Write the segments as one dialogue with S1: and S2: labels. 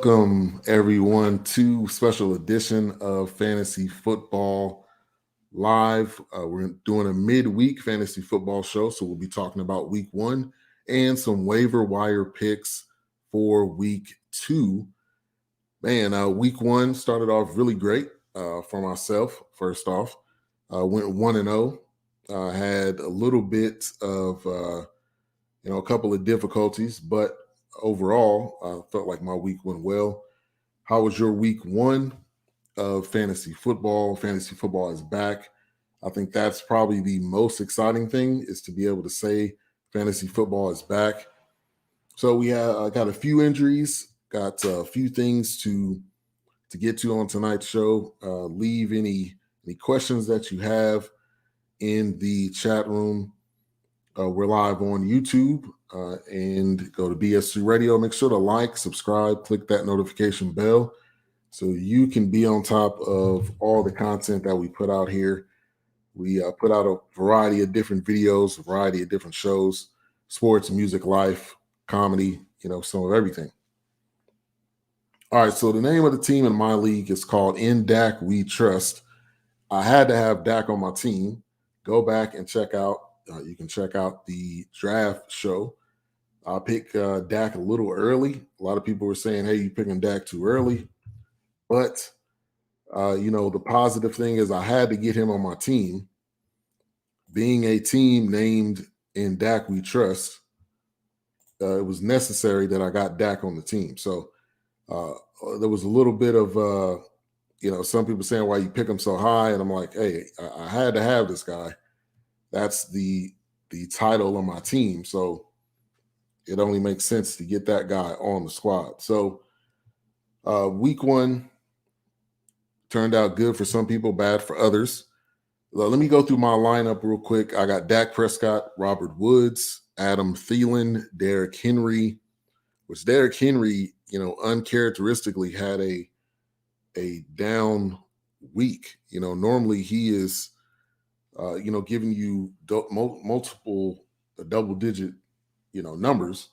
S1: Welcome, everyone, to special edition of Fantasy Football Live. We're doing a midweek fantasy football show, so we'll be talking about week 1 and some waiver wire picks for week 2. Man, week 1 started off really great for myself. First off, went 1-0. Had a little bit of, a couple of difficulties, but overall, I felt like my week went well. How was your week 1 of fantasy football? Fantasy football is back. I think that's probably the most exciting thing, is to be able to say fantasy football is back. So we got a few injuries, got a few things to get to on tonight's show. Leave any questions that you have in the chat room. We're live on YouTube and go to BS3 Radio. Make sure to like, subscribe, click that notification bell so you can be on top of all the content that we put out here. We put out a variety of different videos, a variety of different shows, sports, music, life, comedy, some of everything. All right, so the name of the team in my league is called In Dak We Trust. I had to have Dak on my team. Go back and check out. You can check out the draft show. I picked Dak a little early. A lot of people were saying, hey, you're picking Dak too early. But, the positive thing is I had to get him on my team. Being a team named In Dak We Trust, it was necessary that I got Dak on the team. So there was a little bit of, some people saying, why you pick him so high? And I'm like, hey, I had to have this guy. That's the title of my team. So it only makes sense to get that guy on the squad. So week 1 turned out good for some people, bad for others. Let me go through my lineup real quick. I got Dak Prescott, Robert Woods, Adam Thielen, Derrick Henry, which Derrick Henry, uncharacteristically had a down week. Normally he is giving you multiple double-digit, numbers.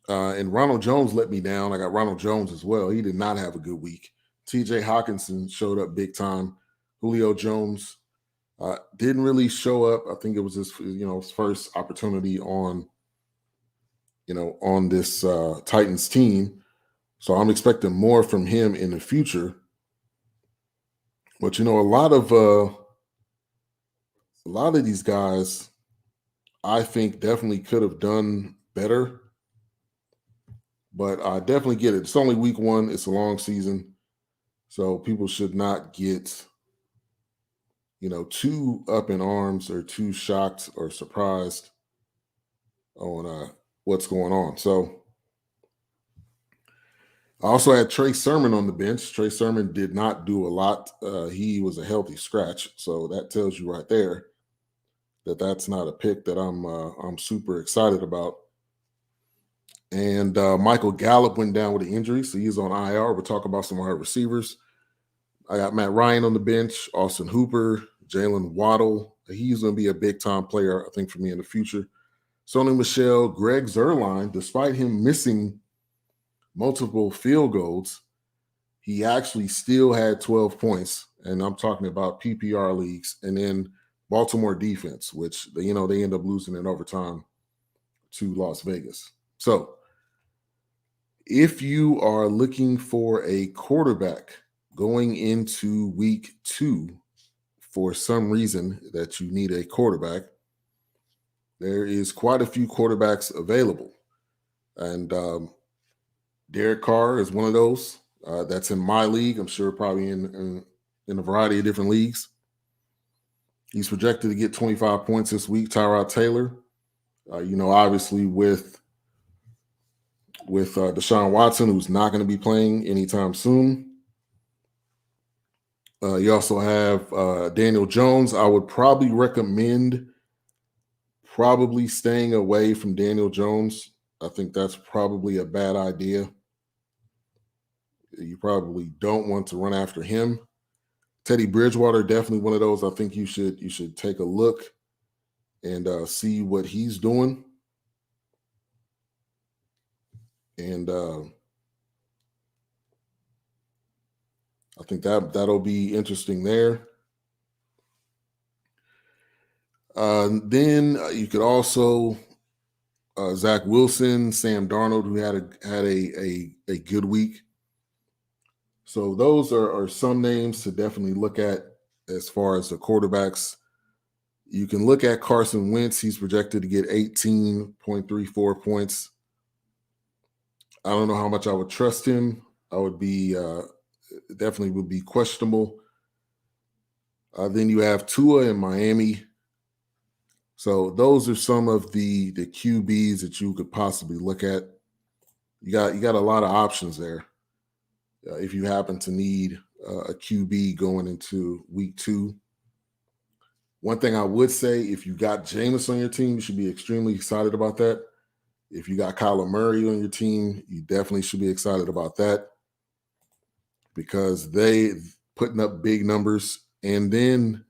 S1: And Ronald Jones let me down. I got Ronald Jones as well. He did not have a good week. T.J. Hawkinson showed up big time. Julio Jones didn't really show up. I think it was his first opportunity on this Titans team. So I'm expecting more from him in the future. But, a lot of these guys, I think, definitely could have done better. But I definitely get it. It's only week 1. It's a long season. So people should not get, too up in arms or too shocked or surprised on what's going on. So I also had Trey Sermon on the bench. Trey Sermon did not do a lot. He was a healthy scratch. So that tells you right there that that's not a pick that I'm super excited about. And Michael Gallup went down with an injury, so he's on IR. We'll talk about some wide receivers. I got Matt Ryan on the bench, Austin Hooper, Jalen Waddle. He's going to be a big-time player, I think, for me in the future. Sony Michel, Greg Zuerlein, despite him missing multiple field goals, he actually still had 12 points. And I'm talking about PPR leagues. And then Baltimore defense, which, they end up losing in overtime to Las Vegas. So if you are looking for a quarterback going into week 2, for some reason that you need a quarterback, there is quite a few quarterbacks available. And Derek Carr is one of those. That's in my league. I'm sure probably in a variety of different leagues. He's projected to get 25 points this week. Tyrod Taylor, obviously with Deshaun Watson, who's not going to be playing anytime soon. You also have Daniel Jones. I would probably recommend staying away from Daniel Jones. I think that's probably a bad idea. You probably don't want to run after him. Teddy Bridgewater, definitely one of those. I think you should take a look and see what he's doing. And I think that'll be interesting there. Then you could also Zach Wilson, Sam Darnold, who had a good week. So those are some names to definitely look at as far as the quarterbacks. You can look at Carson Wentz. He's projected to get 18.34 points. I don't know how much I would trust him. I would be definitely would be questionable. Then you have Tua in Miami. So those are some of the QBs that you could possibly look at. You got a lot of options there. If you happen to need a QB going into week 2. One thing I would say, if you got Jameis on your team, you should be extremely excited about that. If you got Kyler Murray on your team, you definitely should be excited about that because they putting up big numbers. And then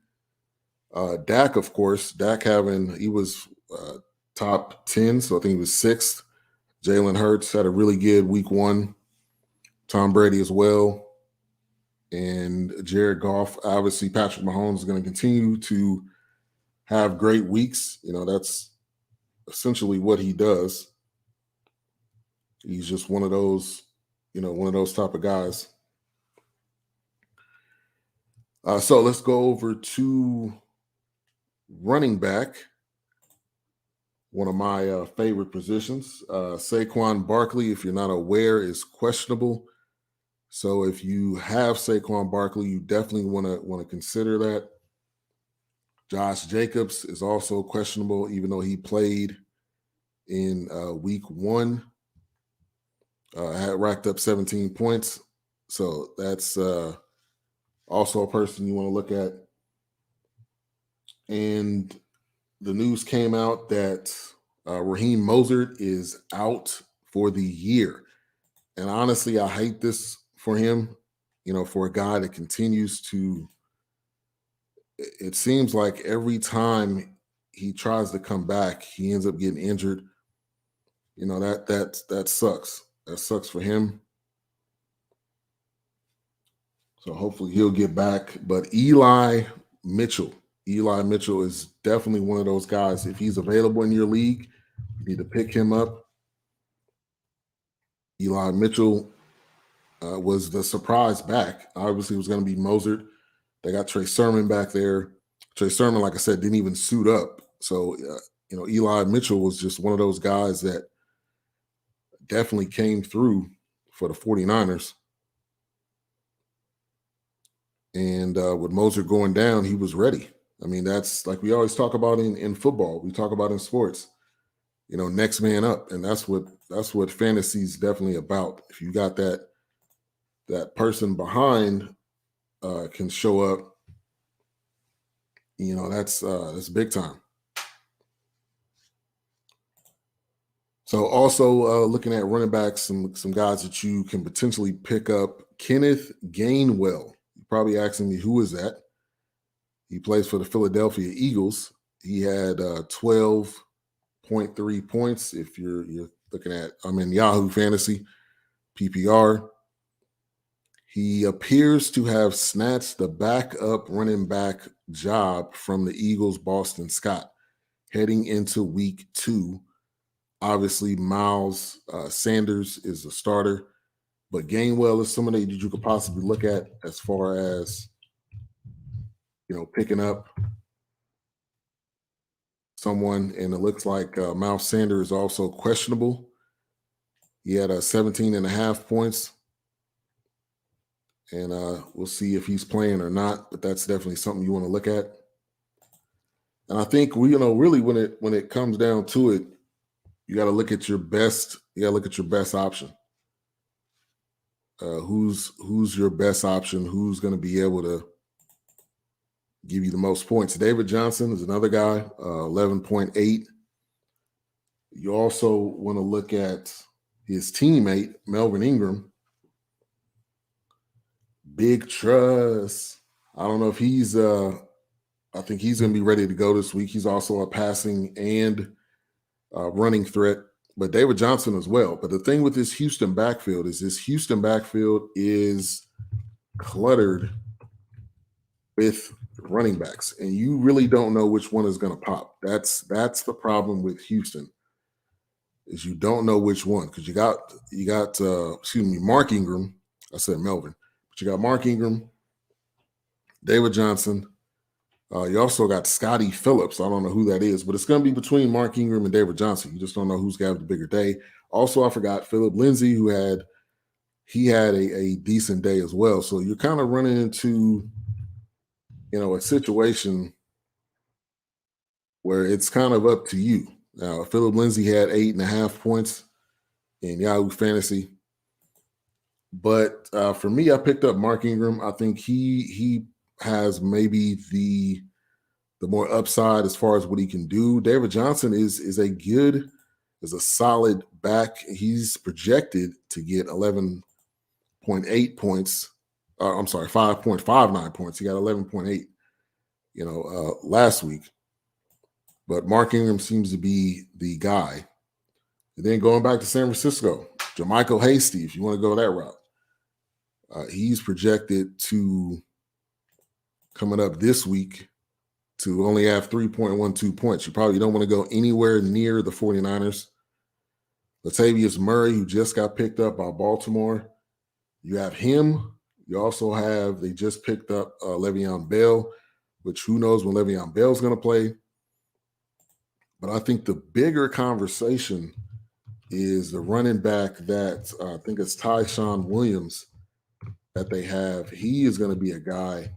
S1: Dak, of course, he was top 10, so I think he was 6th. Jalen Hurts had a really good week 1. Tom Brady as well. And Jared Goff. Obviously, Patrick Mahomes is going to continue to have great weeks. That's essentially what he does. He's just one of those type of guys. So let's go over to running back, one of my favorite positions. Saquon Barkley, if you're not aware, is questionable. So if you have Saquon Barkley, you definitely want to consider that. Josh Jacobs is also questionable, even though he played in week 1. Had racked up 17 points. So that's also a person you want to look at. And the news came out that Raheem Mostert is out for the year. And honestly, I hate this for him, for a guy that continues to, it seems like every time he tries to come back, he ends up getting injured. That sucks. That sucks for him. So hopefully he'll get back. But Eli Mitchell is definitely one of those guys. If he's available in your league, you need to pick him up. Eli Mitchell was the surprise back. Obviously, it was going to be Mostert. They got Trey Sermon back there. Trey Sermon, like I said, didn't even suit up. So, Eli Mitchell was just one of those guys that definitely came through for the 49ers. And with Mostert going down, he was ready. I mean, that's like we always talk about in football. We talk about in sports. Next man up, and that's what fantasy is definitely about. If you got that person behind can show up, that's big time. So also looking at running backs, some guys that you can potentially pick up. Kenneth Gainwell. You're probably asking me, who is that? He plays for the Philadelphia Eagles. He had 12.3 points. If you're looking at, Yahoo Fantasy, PPR. He appears to have snatched the backup running back job from the Eagles' Boston Scott heading into week 2. Obviously, Miles Sanders is a starter, but Gainwell is somebody that you could possibly look at as far as, picking up someone. And it looks like Miles Sanders is also questionable. He had 17.5 points. And we'll see if he's playing or not, but that's definitely something you want to look at. And I think really when it comes down to it, you got to look at your best. You got to look at your best option. Who's your best option? Who's going to be able to give you the most points? David Johnson is another guy, 11.8. You also want to look at his teammate, Melvin Ingram. Big trust. I don't know if he's I think he's going to be ready to go this week. He's also a passing and running threat, but David Johnson as well. But the thing with this Houston backfield is cluttered with running backs, and you really don't know which one is going to pop. That's the problem with Houston, is you don't know which one, because you got Mark Ingram. I said Melvin, but you got Mark Ingram, David Johnson. You also got Scotty Phillips. I don't know who that is, but it's going to be between Mark Ingram and David Johnson. You just don't know who's going to have the bigger day. Also, I forgot Philip Lindsay, who had a decent day as well. So you're kind of running into, a situation where it's kind of up to you. Now, Philip Lindsay had 8.5 points in Yahoo Fantasy. But for me, I picked up Mark Ingram. I think he has maybe the more upside as far as what he can do. David Johnson is a solid back. He's projected to get 11.8 points. 5.59 points. He got 11.8, last week. But Mark Ingram seems to be the guy. And then going back to San Francisco, JaMychal Hasty, if you want to go that route. He's projected to, coming up this week, to only have 3.12 points. You probably don't want to go anywhere near the 49ers. Latavius Murray, who just got picked up by Baltimore. You have him. You also have, they just picked up Le'Veon Bell, which who knows when Le'Veon Bell's going to play. But I think the bigger conversation is the running back that I think it's Tashawn Williams that they have. He is going to be a guy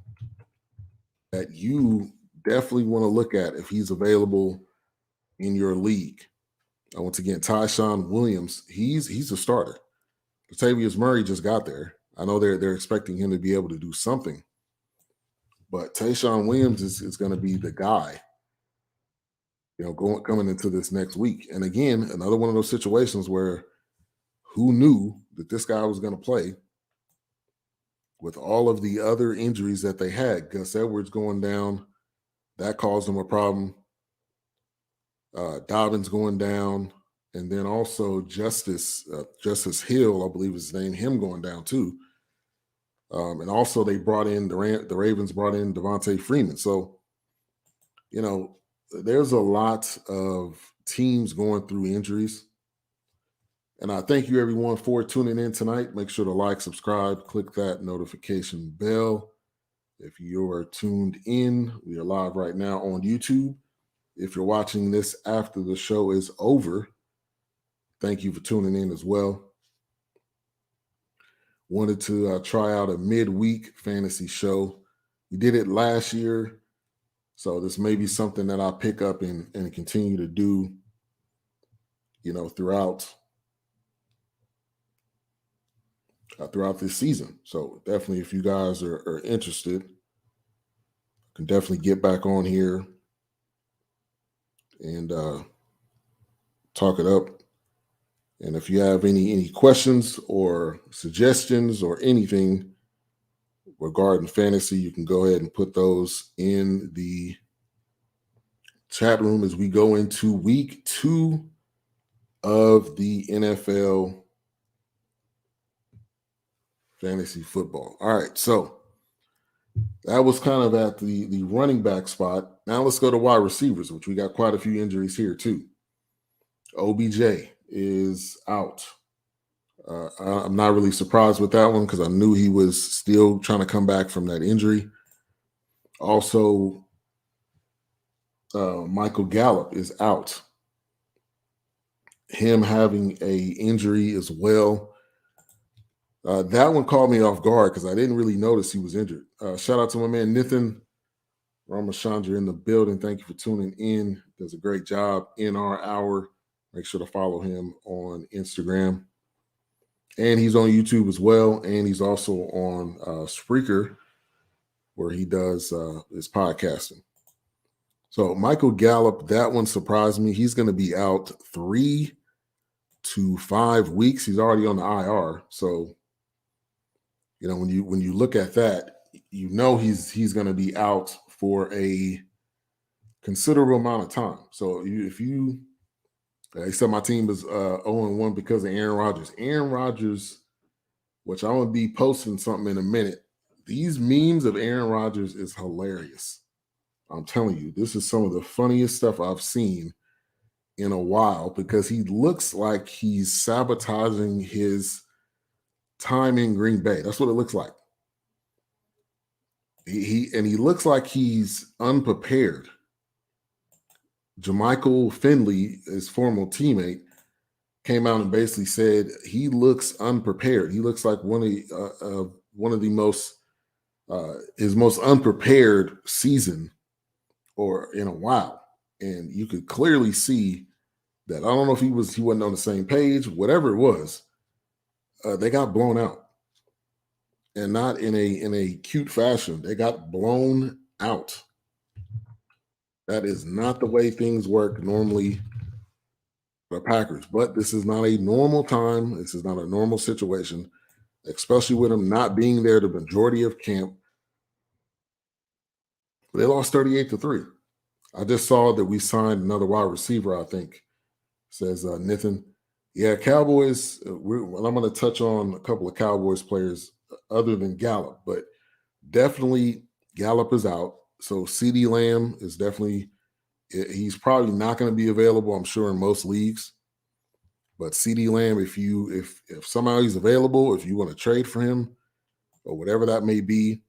S1: that you definitely want to look at if he's available in your league. Once again, Tashawn Williams, he's a starter. Latavius Murray just got there. I know they're expecting him to be able to do something, but Tashawn Williams is going to be the guy, coming into this next week. And again, another one of those situations where who knew that this guy was going to play with all of the other injuries that they had. Gus Edwards going down, that caused them a problem. Dobbins going down, and then also Justice Hill, I believe is his name, him going down too. And also they brought in the Ravens brought in Devontae Freeman. So, there's a lot of teams going through injuries. And I thank you everyone for tuning in tonight. Make sure to like, subscribe, click that notification bell. If you are tuned in, we are live right now on YouTube. If you're watching this after the show is over, thank you for tuning in as well. Wanted to try out a midweek fantasy show. We did it last year, so this may be something that I pick up and continue to do, throughout this season. So definitely, if you guys are interested, can definitely get back on here and talk it up. And if you have any questions or suggestions or anything regarding fantasy, you can go ahead and put those in the chat room as we go into week 2 of the NFL fantasy football. All right, so that was kind of at the running back spot. Now let's go to wide receivers, which we got quite a few injuries here too. OBJ is out. I'm not really surprised with that one because I knew he was still trying to come back from that injury. Also, Michael Gallup is out. Him having a injury as well. That one caught me off guard because I didn't really notice he was injured. Shout out to my man Nathan Ramachandra in the building. Thank you for tuning in. Does a great job in our hour. Make sure to follow him on Instagram. And he's on YouTube as well. And he's also on Spreaker, where he does his podcasting. So Michael Gallup, that one surprised me. He's going to be out 3 to 5 weeks. He's already on the IR. So, when you look at that, he's going to be out for a considerable amount of time. So they said my team is 0-1 because of Aaron Rodgers. Aaron Rodgers, which I'm going to be posting something in a minute. these memes of Aaron Rodgers is hilarious. I'm telling you, this is some of the funniest stuff I've seen in a while because he looks like he's sabotaging his time in Green Bay. That's what it looks like. He looks like he's unprepared. Jermichael Finley, his former teammate, came out and basically said he looks unprepared. He looks like one of the most his most unprepared season or in a while, and you could clearly see that. I don't know if he wasn't on the same page, whatever it was. They got blown out, and not in a cute fashion. They got blown out. That is not the way things work normally for the Packers. But this is not a normal time. This is not a normal situation, especially with them not being there the majority of camp. They lost 38-3. I just saw that we signed another wide receiver, I think, says Nathan. Yeah, Cowboys, I'm going to touch on a couple of Cowboys players other than Gallup, but definitely Gallup is out. So CeeDee Lamb is definitely, he's probably not going to be available, I'm sure, in most leagues. But CeeDee Lamb, if somehow he's available, if you want to trade for him or whatever that may be,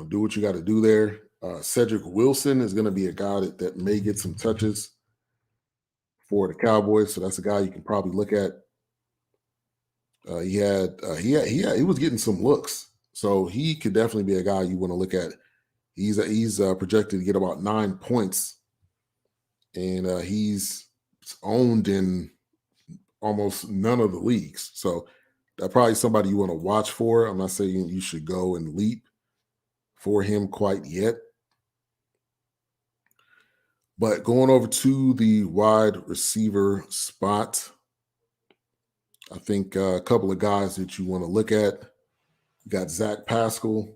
S1: do what you got to do there. Cedric Wilson is going to be a guy that may get some touches for the Cowboys, so that's a guy you can probably look at. He was getting some looks, so he could definitely be a guy you want to look at. He's projected to get about 9 points, and he's owned in almost none of the leagues. So that's probably somebody you want to watch for. I'm not saying you should go and leap for him quite yet. But going over to the wide receiver spot, I think a couple of guys that you want to look at. You got Zach Paschall.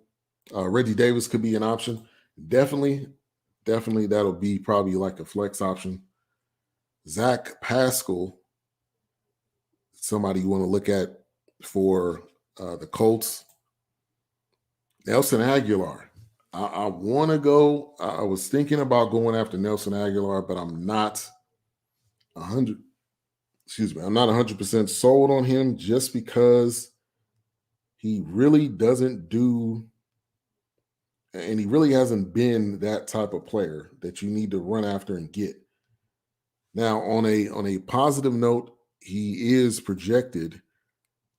S1: Reggie Davis could be an option. Definitely that'll be probably like a flex option. Zach Paschall, somebody you want to look at for the Colts. Nelson Aguilar. I want to go. I was thinking about going after Nelson Aguilar, but I'm not 100. I'm not 100% sold on him just because he really doesn't do, and he really hasn't been that type of player that you need to run after and get. Now, on a positive note, he is projected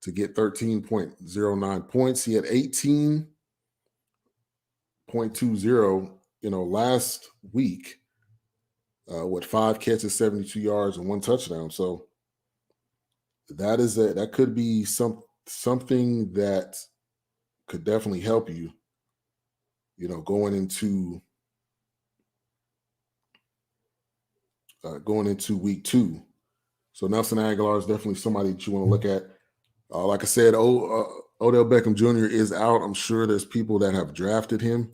S1: to get 13.09 points. He had 18.20, last week, with 5 catches, 72 yards, and 1 touchdown. So that could be something that could definitely help you, going into week 2. So Nelson Aguilar is definitely somebody that you want to look at. Like I said, Odell Beckham Jr. is out. I'm sure there's people that have drafted him.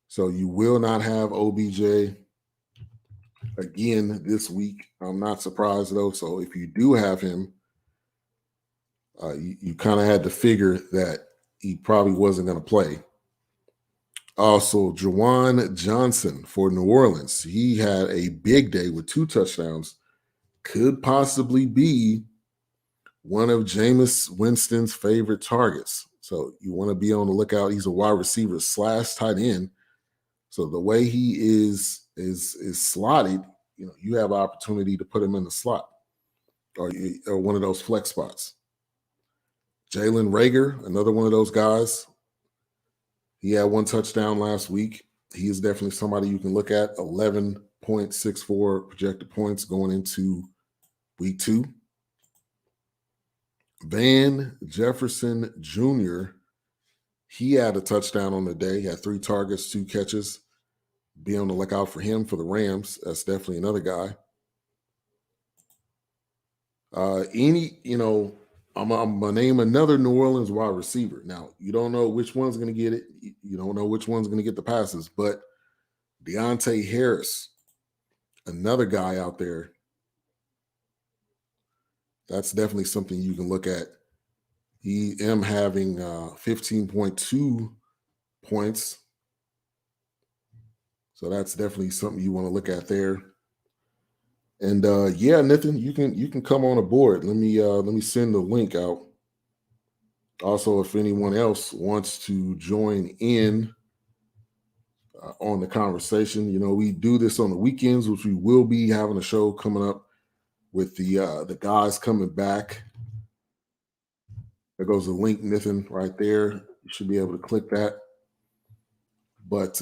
S1: So you will not have OBJ again this week. I'm not surprised, though. So if you do have him, you kind of had to figure that he probably wasn't going to play. Also, Juwan Johnson for New Orleans. He had a big day with 2 touchdowns. Could possibly be one of Jameis Winston's favorite targets. So you want to be on the lookout. He's a wide receiver / tight end. So the way he is slotted, you have an opportunity to put him in the slot or one of those flex spots. Jalen Rager, another one of those guys. He had 1 touchdown last week. He is definitely somebody you can look at. 11.64 projected points going into week 2. Van Jefferson Jr., he had a touchdown on the day. He had 3 targets, 2 catches. Be on the lookout for him for the Rams. That's definitely another guy. I'm going to name another New Orleans wide receiver. Now, you don't know which one's going to get it. You don't know which one's going to get the passes, but Deontay Harris, another guy out there. That's definitely something you can look at He am having 15.2 points. So that's definitely something you want to look at there. And yeah, Nathan, you can come on aboard. Let me send the link out. Also, if anyone else wants to join in on the conversation, we do this on the weekends, which we will be having a show coming up with the guys coming back. There goes the link, Nathan, right there. You should be able to click that. But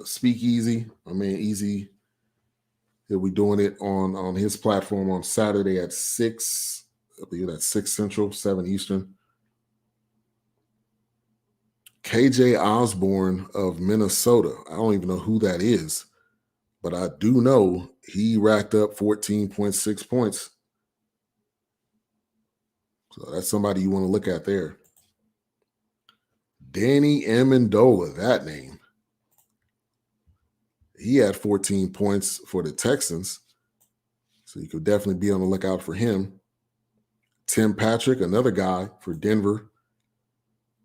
S1: Speakeasy, my man Easy, he'll be doing it on his platform on Saturday at 6. I believe that's 6 Central, 7 Eastern. KJ Osborne of Minnesota. I don't even know who that is, but I do know he racked up 14.6 points. So that's somebody you want to look at there. Danny Amendola, that name. He had 14 points for the Texans. So you could definitely be on the lookout for him. Tim Patrick, another guy for Denver,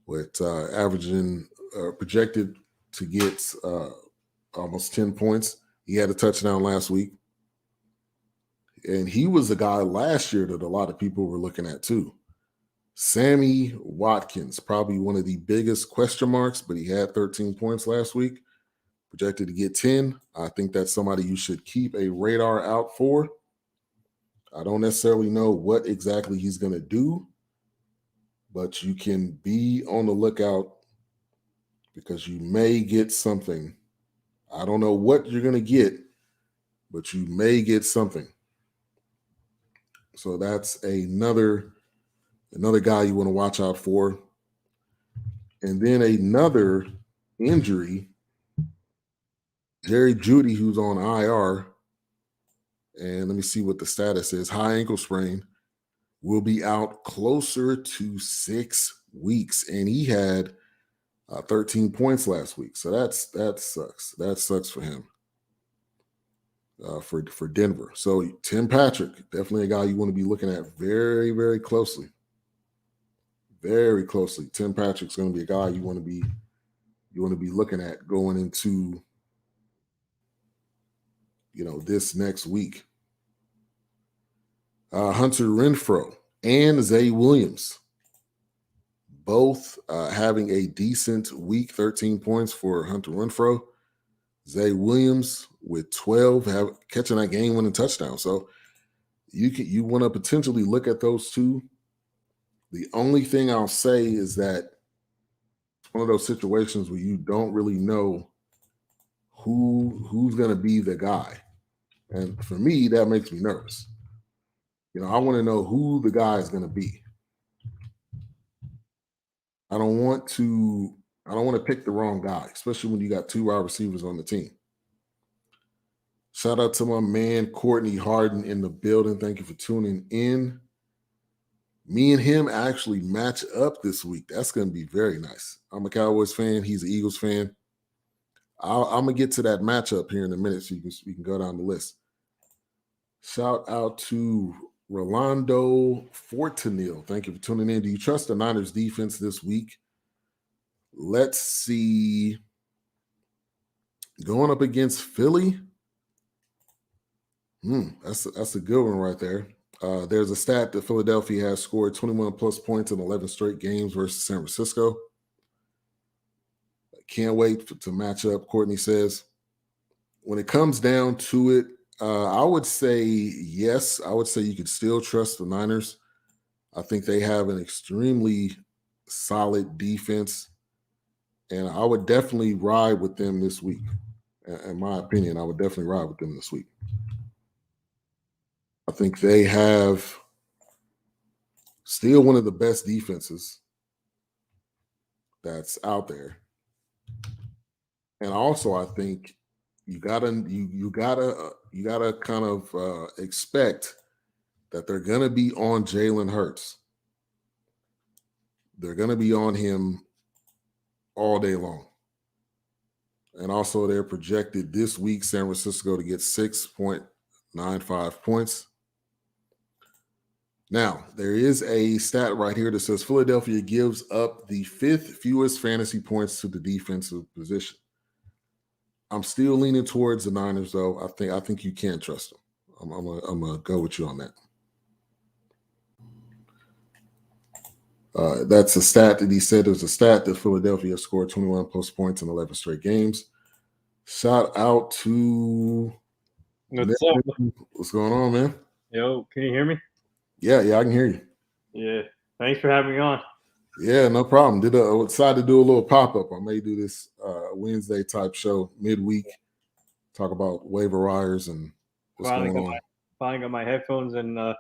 S1: with averaging projected to get almost 10 points. He had a touchdown last week. And he was the guy last year that a lot of people were looking at too. Sammy Watkins, probably one of the biggest question marks, but he had 13 points last week, projected to get 10. I think that's somebody you should keep a radar out for. I don't necessarily know what exactly he's going to do, but you can be on the lookout because you may get something. I don't know what you're going to get, but you may get something. So that's another guy you want to watch out for. And then another injury, Jerry Judy, who's on IR. And let me see what the status is. High ankle sprain, will be out closer to 6 weeks. And he had 13 points last week. So that sucks. That sucks for him, for Denver. So Tim Patrick, definitely a guy you want to be looking at very, very closely. Very closely. Tim Patrick's going to be a guy you want to be looking at going into this next week. Hunter Renfro and Zay Williams, both having a decent week. 13 points for Hunter Renfro. Zay Williams with 12, catching that game-winning touchdown. So you want to potentially look at those two. The only thing I'll say is that it's one of those situations where you don't really know who's going to be the guy. And for me, that makes me nervous. I want to know who the guy is going to be. I don't want to pick the wrong guy, especially when you got 2 wide receivers on the team. Shout out to my man, Courtney Harden, in the building. Thank you for tuning in. Me and him actually match up this week. That's going to be very nice. I'm a Cowboys fan. He's an Eagles fan. I'm going to get to that matchup here in a minute so we can go down the list. Shout out to Rolando Fortanil. Thank you for tuning in. Do you trust the Niners defense this week? Let's see. Going up against Philly. That's a good one right there. There's a stat that Philadelphia has scored 21 plus points in 11 straight games versus San Francisco. Can't wait to match up, Courtney says. When it comes down to it, I would say yes. I would say you could still trust the Niners. I think they have an extremely solid defense, and I would definitely ride with them this week. In my opinion, I would definitely ride with them this week. I think they have still one of the best defenses that's out there. And also, I think you gotta kind of expect that they're gonna be on Jalen Hurts. They're gonna be on him all day long. And also, they're projected this week, San Francisco, to get 6.95 points. Now, there is a stat right here that says Philadelphia gives up the 5th fewest fantasy points to the defensive position. I'm still leaning towards the Niners, though. I think you can trust them. I'm gonna go with you on that. That's a stat that he said. There's a stat that Philadelphia scored 21 plus points in 11 straight games. Shout out to
S2: What's up?
S1: What's going on, man?
S2: Yo, can you hear me?
S1: Yeah, I can hear you.
S2: Yeah, thanks for having me on.
S1: Yeah, no problem. Decided to do a little pop-up. I may do this Wednesday type show midweek, talk about waiver wires and what's going on.
S2: Finally got my headphones and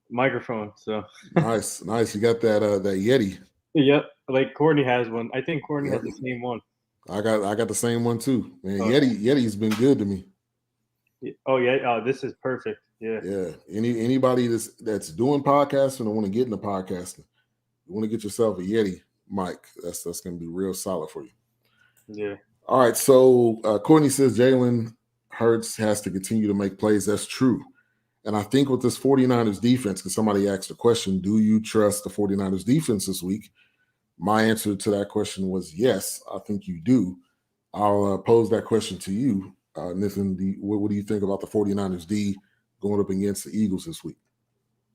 S2: microphone. So
S1: nice. You got that Yeti.
S2: Yep, like Courtney has one. I think Courtney has the same one.
S1: I got the same one too. Man, Yeti's been good to me.
S2: Oh yeah. Oh, this is perfect. Yeah.
S1: Yeah. Anybody that's doing podcasting or want to get into podcasting, you want to get yourself a Yeti mic. That's going to be real solid for you.
S2: Yeah.
S1: All right. So Courtney says Jalen Hurts has to continue to make plays. That's true. And I think with this 49ers defense, because somebody asked the question, do you trust the 49ers defense this week? My answer to that question was yes, I think you do. I'll pose that question to you, Nathan. What do you think about the 49ers D going up against the Eagles this week?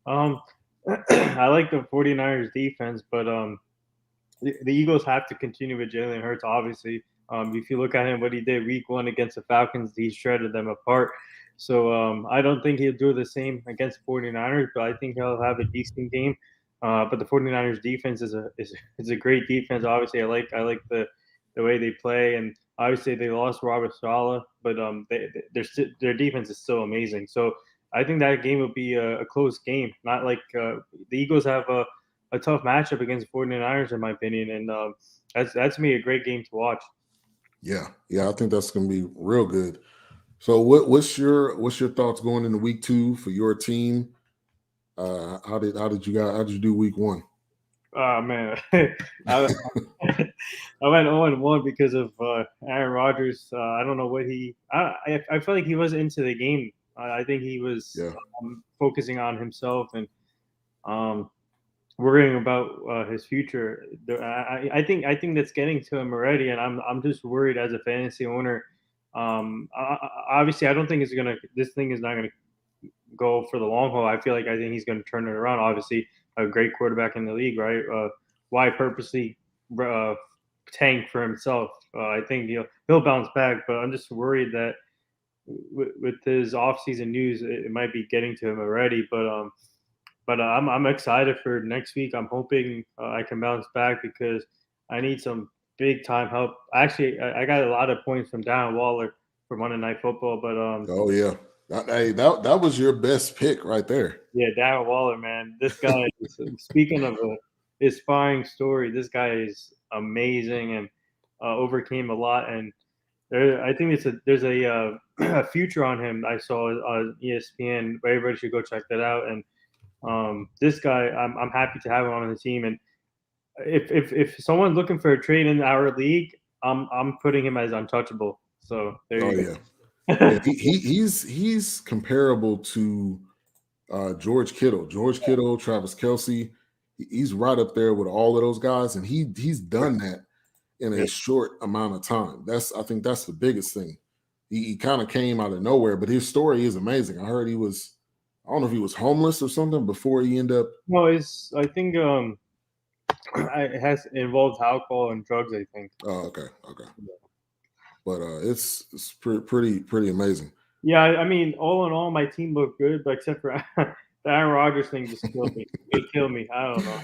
S2: I like the 49ers defense, but the Eagles have to continue with Jalen Hurts, obviously. If you look at him, what he did week 1 against the Falcons, he shredded them apart. So I don't think he'll do the same against 49ers, but I think he'll have a decent game. But the 49ers defense is a great defense. Obviously, I like the way they play, and obviously they lost Robert Saleh, but their defense is still amazing. So I think that game will be a close game. Not like the Eagles have a tough matchup against the 49ers, in my opinion, and that's going to be a great game to watch.
S1: Yeah, I think that's going to be real good. So what's your thoughts going into week 2 for your team? How did you do week 1?
S2: Oh man, I went 0-1 because of Aaron Rodgers. I don't know what I feel like he wasn't into the game. I think he was focusing on himself and worrying about his future. I think that's getting to him already, and I'm just worried as a fantasy owner. Obviously, I don't think this thing is not gonna go for the long haul. I think he's gonna turn it around. Obviously, a great quarterback in the league, right? Why purposely tank for himself? I think he'll bounce back, but I'm just worried that with his offseason news, it might be getting to him already. But I'm excited for next week. I'm hoping I can bounce back because I need some big time help. Actually, I got a lot of points from Darren Waller for Monday Night Football, but
S1: oh yeah, that was your best pick right there.
S2: Yeah, Darren Waller, man, this guy. Speaking of a inspiring story, this guy is amazing and overcame a lot. And I think there's a future on him. I saw on ESPN. Everybody should go check that out. And this guy, I'm happy to have him on the team. And if someone's looking for a trade in our league, I'm putting him as untouchable. So there you go.
S1: Yeah, he's comparable to George Kittle, Travis Kelce. He's right up there with all of those guys, and he's done that in a short amount of time. I think that's the biggest thing. He kind of came out of nowhere, but his story is amazing. I heard I don't know if he was homeless or something before he ended up.
S2: No, I think it has involved alcohol and drugs, I think.
S1: Oh, okay. But it's pretty amazing.
S2: Yeah, I mean, all in all, my team looked good, but except for the Aaron Rodgers thing just killed me. It killed me. I don't know.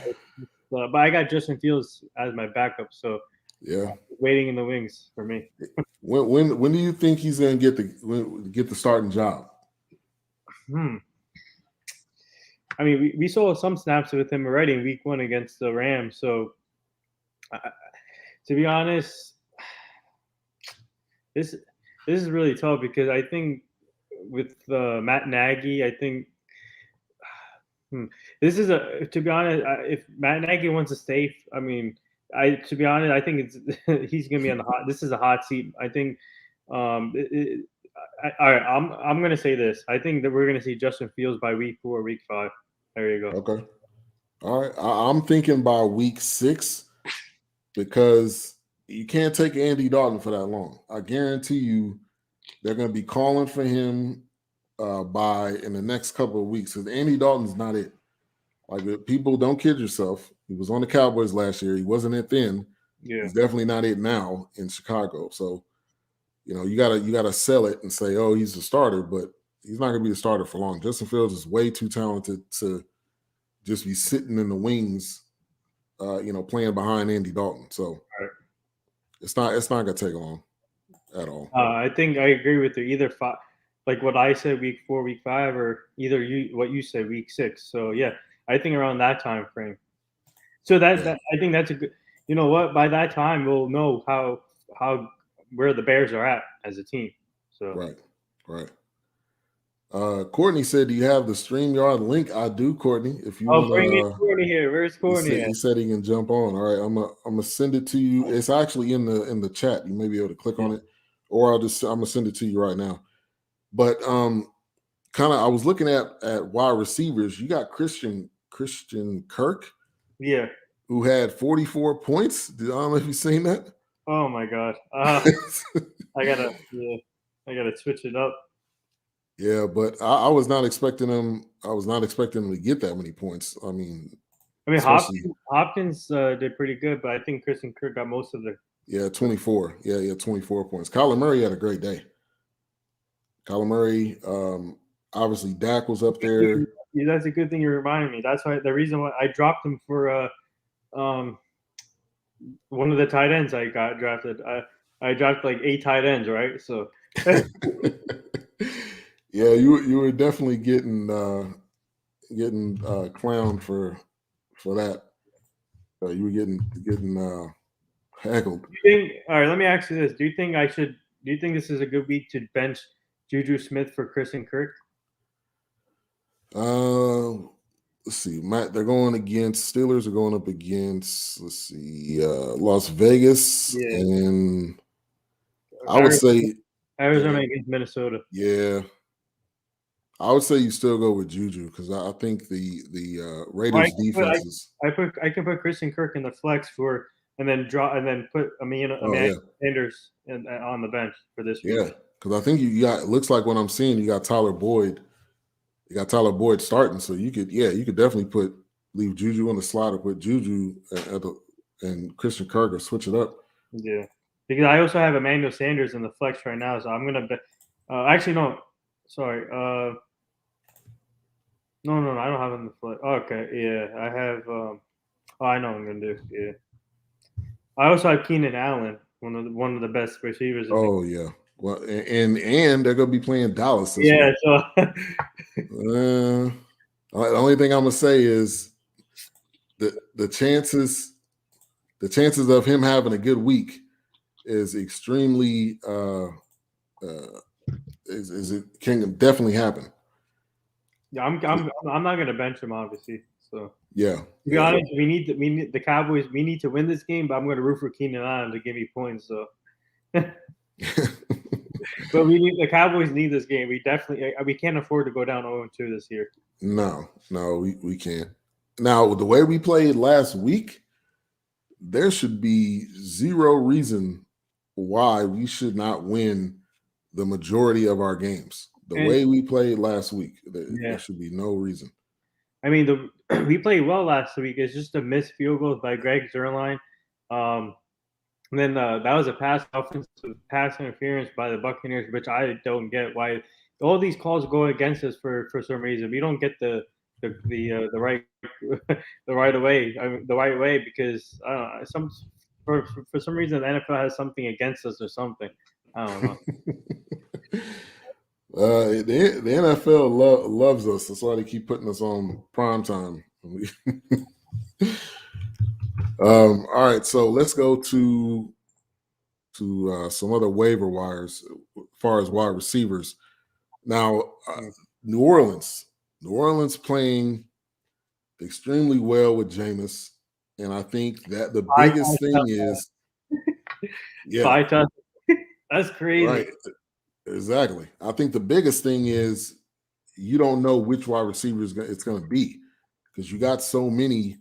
S2: But I got Justin Fields as my backup, so
S1: yeah,
S2: waiting in the wings for me.
S1: When do you think he's going to get the starting job?
S2: I mean, we saw some snaps with him already in week 1 against the Rams. So, to be honest, this is really tough because I think with Matt Nagy, I think this is to be honest, if Matt Nagy wants to stay, I mean, to be honest, I think he's going to be on the hot. This is a hot seat. I think. All right, I'm going to say this. I think that we're going to see Justin Fields by week 4, week 5. There you go.
S1: Okay. All right. I'm thinking by week 6 because you can't take Andy Dalton for that long. I guarantee you they're going to be calling for him in the next couple of weeks because Andy Dalton's not it. Like, people, don't kid yourself. He was on the Cowboys last year. He wasn't it then.
S2: Yeah.
S1: He's definitely not it now in Chicago. So, you gotta sell it and say, oh, he's the starter, but he's not gonna be the starter for long. Justin Fields is way too talented to just be sitting in the wings, playing behind Andy Dalton. So
S2: Right.
S1: it's not gonna take long at all.
S2: I think I agree with you. Either like what I said, week 4, week 5, or either what you said, week 6. So yeah, I think around that time frame. So that I think that's a good. You know what? By that time, we'll know where the Bears are at as a team. So
S1: right. Courtney said, "Do you have the StreamYard link?" I do, Courtney. If you want to,
S2: bring in Courtney here. Where's Courtney?
S1: He said he can jump on. All right, I'm gonna send it to you. It's actually in the chat. You may be able to click on it, or I'm gonna send it to you right now. But I was looking at wide receivers. You got Christian Kirk, who had 44 points. I don't know if you've seen that.
S2: Oh my God! I gotta switch it up.
S1: Yeah, but I was not expecting him. I was not expecting him to get that many points. I mean,
S2: Hopkins did pretty good, but I think Christian Kirk got most of it.
S1: 24. Yeah, 24 points. Kyler Murray had a great day. Kyler Murray, obviously Dak was up there.
S2: Yeah, that's a good thing you reminded me. That's why the reason why I dropped him for one of the tight ends I got drafted. I dropped like 8 tight ends, right? So
S1: yeah, you were definitely getting clowned for that. You were getting heckled.
S2: All right, let me ask you this: Do you think this is a good week to bench Juju Smith for Christian Kirk?
S1: Let's see. They're going against Steelers. Are going up against Las Vegas, and I would say
S2: Arizona against Minnesota.
S1: Yeah, I would say you still go with Juju because I think the Raiders defense is.
S2: I can put Christian Kirk in the flex and then put Emmanuel Sanders on the bench for this week.
S1: Yeah, because I think you got. It looks like what I'm seeing, you got Tyler Boyd. You got Tyler Boyd starting, so you could definitely leave Juju on the slot or put Juju and Christian Kirk or switch it up.
S2: Yeah, because I also have Emmanuel Sanders in the flex right now, so I'm gonna bet. Actually, no, sorry. No, I don't have him in the flex. Oh, okay, yeah, I have. I know what I'm gonna do. Yeah, I also have Keenan Allen, one of the best receivers.
S1: Oh yeah. Well, and they're gonna be playing Dallas this
S2: week.
S1: So the only thing I'm gonna say is the chances of him having a good week is extremely it can definitely happen.
S2: Yeah, I'm not gonna bench him, obviously. So
S1: yeah.
S2: To be honest, we need the Cowboys. We need to win this game, but I'm gonna root for Keenan Allen to give me points. So. But the Cowboys need this game. We can't afford to go down 0-2 this year.
S1: No, we can't. Now, the way we played last week, there should be zero reason why we should not win the majority of our games. The way we played last week, there should be no reason.
S2: I mean, we played well last week. It's just a missed field goal by Greg Zuerlein. And then that was a offensive pass interference by the Buccaneers, which I don't get why all these calls go against us for some reason. We don't get the right way because for some reason the NFL has something against us or something. I don't know.
S1: The NFL loves us. That's why they keep putting us on prime time. All right, so let's go to some other waiver wires as far as wide receivers. Now, New Orleans playing extremely well with Jameis, and I think that the biggest thing is,
S2: that's crazy.
S1: Right, exactly. I think the biggest thing is you don't know which wide receiver it's going to be. because you got so many.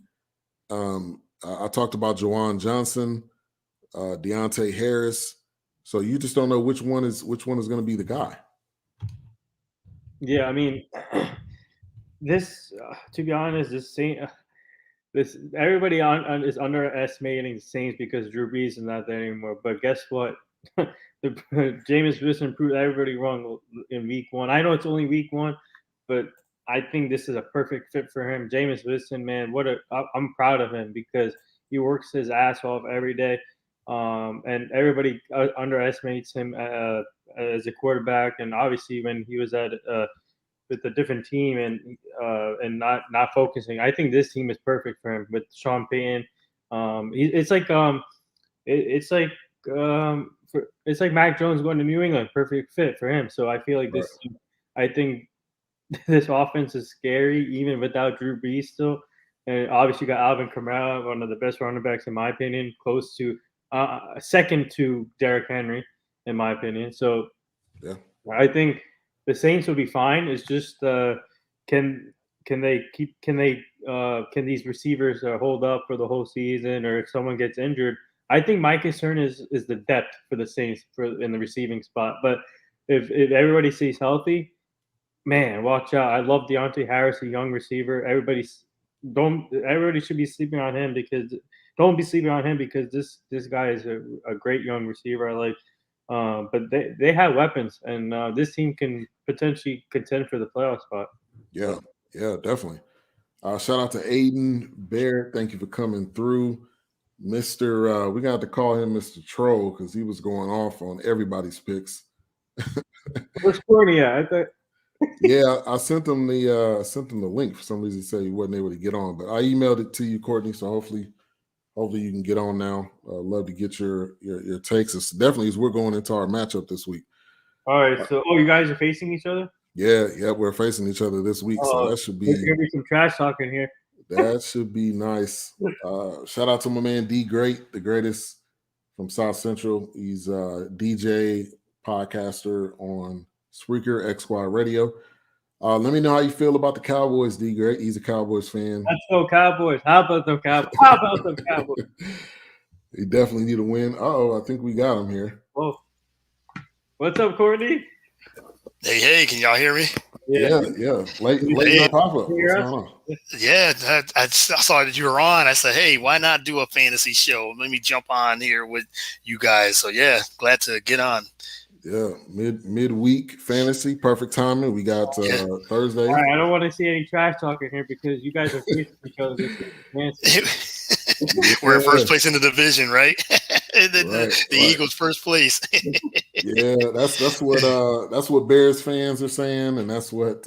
S1: I talked about Juwan Johnson, Deontay Harris. So you just don't know which one is going to be the guy.
S2: Yeah, I mean, this to be honest, this everybody is underestimating the Saints because Drew Brees is not there anymore. But guess what? Jameis Winston proved everybody wrong in week 1. I know it's only week 1, but I think this is a perfect fit for him. Jameis Winston, man, I'm proud of him because he works his ass off every day, and everybody underestimates him as a quarterback. And obviously, when he was with a different team and not focusing, I think this team is perfect for him with Sean Payton. It's like Mac Jones going to New England, perfect fit for him. So I feel like this. I think this offense is scary even without Drew Brees still, and obviously you got Alvin Kamara, one of the best running backs in my opinion, close to second to Derrick Henry in my opinion. So
S1: yeah,
S2: I think the Saints will be fine. It's just can these receivers hold up for the whole season, or if someone gets injured. I think my concern is the depth for the Saints in the receiving spot. But if everybody stays healthy, man, watch out. I love Deontay Harris, a young receiver. Everybody should be sleeping on him because don't be sleeping on him because this guy is a great young receiver. I like. But they have weapons, and this team can potentially contend for the playoff spot.
S1: Yeah, definitely. Shout out to Aiden Bear. Thank you for coming through. Mr. We got to call him Mr. Troll because he was going off on everybody's picks.
S2: Where's Courtney at?
S1: Yeah, I sent him the link. For some reason, he said he wasn't able to get on, but I emailed it to you, Courtney. So hopefully you can get on now. Love to get your takes. It's definitely as we're going into our matchup this week.
S2: All right. So, you guys are facing each other?
S1: Yeah, we're facing each other this week. So that should be.
S2: There's gonna be some trash talking here.
S1: That should be nice. Shout out to my man D Great, the greatest from South Central. He's a DJ podcaster on Spreaker XY Radio. Let me know how you feel about the Cowboys, D Great. He's a Cowboys fan.
S2: Let's go Cowboys. How about them Cowboys?
S1: He definitely need a win. I think we got him here.
S2: Whoa. What's up, Courtney?
S3: Hey, can y'all hear me?
S1: Yeah. Late pop-up. What's going on?
S3: Yeah, I saw that you were on. I said, hey, why not do a fantasy show? Let me jump on here with you guys. So, yeah, glad to get on.
S1: Yeah, midweek fantasy, perfect timing. We got Thursday.
S2: All right, I don't want to see any trash talking here because you guys are facing each other this
S3: We're in first place in the division, right? The Eagles first place.
S1: Yeah, that's what Bears fans are saying, and that's what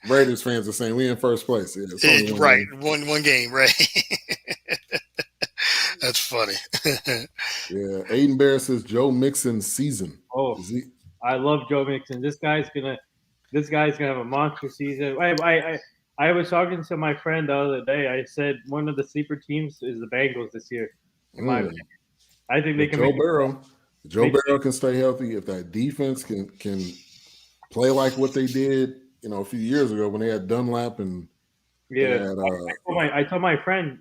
S1: Raiders fans are saying. We in first place. Yeah,
S3: right, one game, right? That's funny.
S1: Yeah, Aiden Bear says Joe Mixon's season.
S2: Oh, I love Joe Mixon. This guy's gonna have a monster season. I was talking to my friend the other day. I said one of the sleeper teams is the Bengals this year. In my opinion, I think they can.
S1: Joe Burrow can stay healthy if that defense can play like what they did, a few years ago when they had Dunlap and
S2: I told my friend,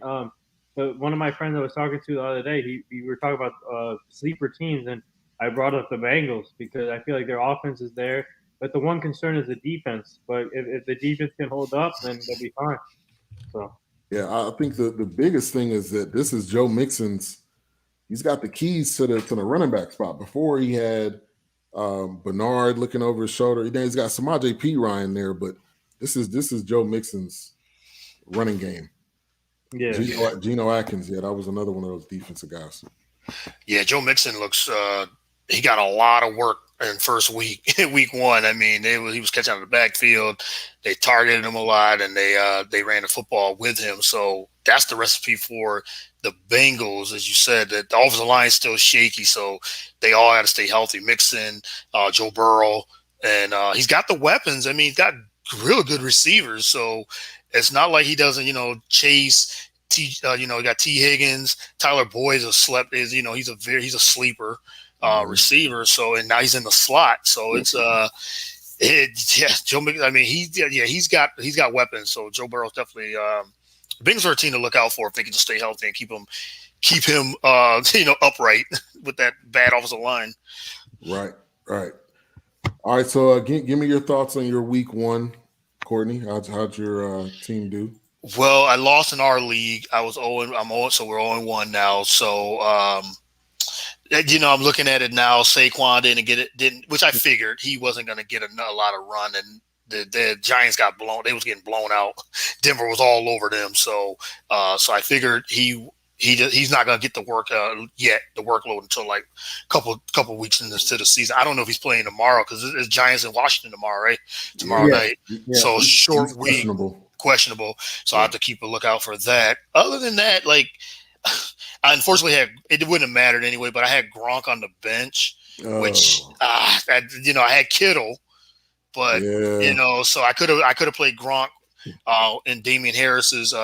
S2: one of my friends I was talking to the other day, we were talking about sleeper teams, and I brought up the Bengals because I feel like their offense is there. But the one concern is the defense. But if the defense can hold up, then they'll be fine. So
S1: yeah, I think the biggest thing is that this is Joe Mixon's. He's got the keys to the running back spot. Before he had Bernard looking over his shoulder. He's got Samaje Perine there, but this is Joe Mixon's running game.
S2: Yeah,
S1: Geno Atkins. Yeah, that was another one of those defensive guys.
S3: Yeah, Joe Mixon looks. He got a lot of work in first week 1. I mean, he was catching out of the backfield. They targeted him a lot, and they ran the football with him. So that's the recipe for the Bengals, as you said. That the offensive line is still shaky, so they all got to stay healthy. Mixon, Joe Burrow, and he's got the weapons. I mean, he's got really good receivers. So it's not like he doesn't, chase. He got T. Higgins, Tyler Boyd he's a sleeper receiver. So, and now he's in the slot. So it's Joe. I mean, he's got weapons. So Joe Burrow's definitely Bengals are a team to look out for if they can just stay healthy and keep him upright with that bad offensive line.
S1: Right. All right. So give me your thoughts on your week 1, Courtney. How'd your team do?
S3: Well, I lost in our league. I'm 0, so we're 0-1 now. So I'm looking at it now. Saquon didn't, which I figured he wasn't going to get a lot of run, and the Giants got blown. They was getting blown out. Denver was all over them. So I figured he's not going to get the work yet, the workload until like couple weeks into the season. I don't know if he's playing tomorrow because it's Giants in Washington tomorrow, right? Tomorrow night. Yeah. So short week, questionable. So I have to keep a lookout for that. Other than that, like I unfortunately it wouldn't have mattered anyway, but I had Gronk on the bench, which I had Kittle, but so I could have played Gronk in Damian Harris's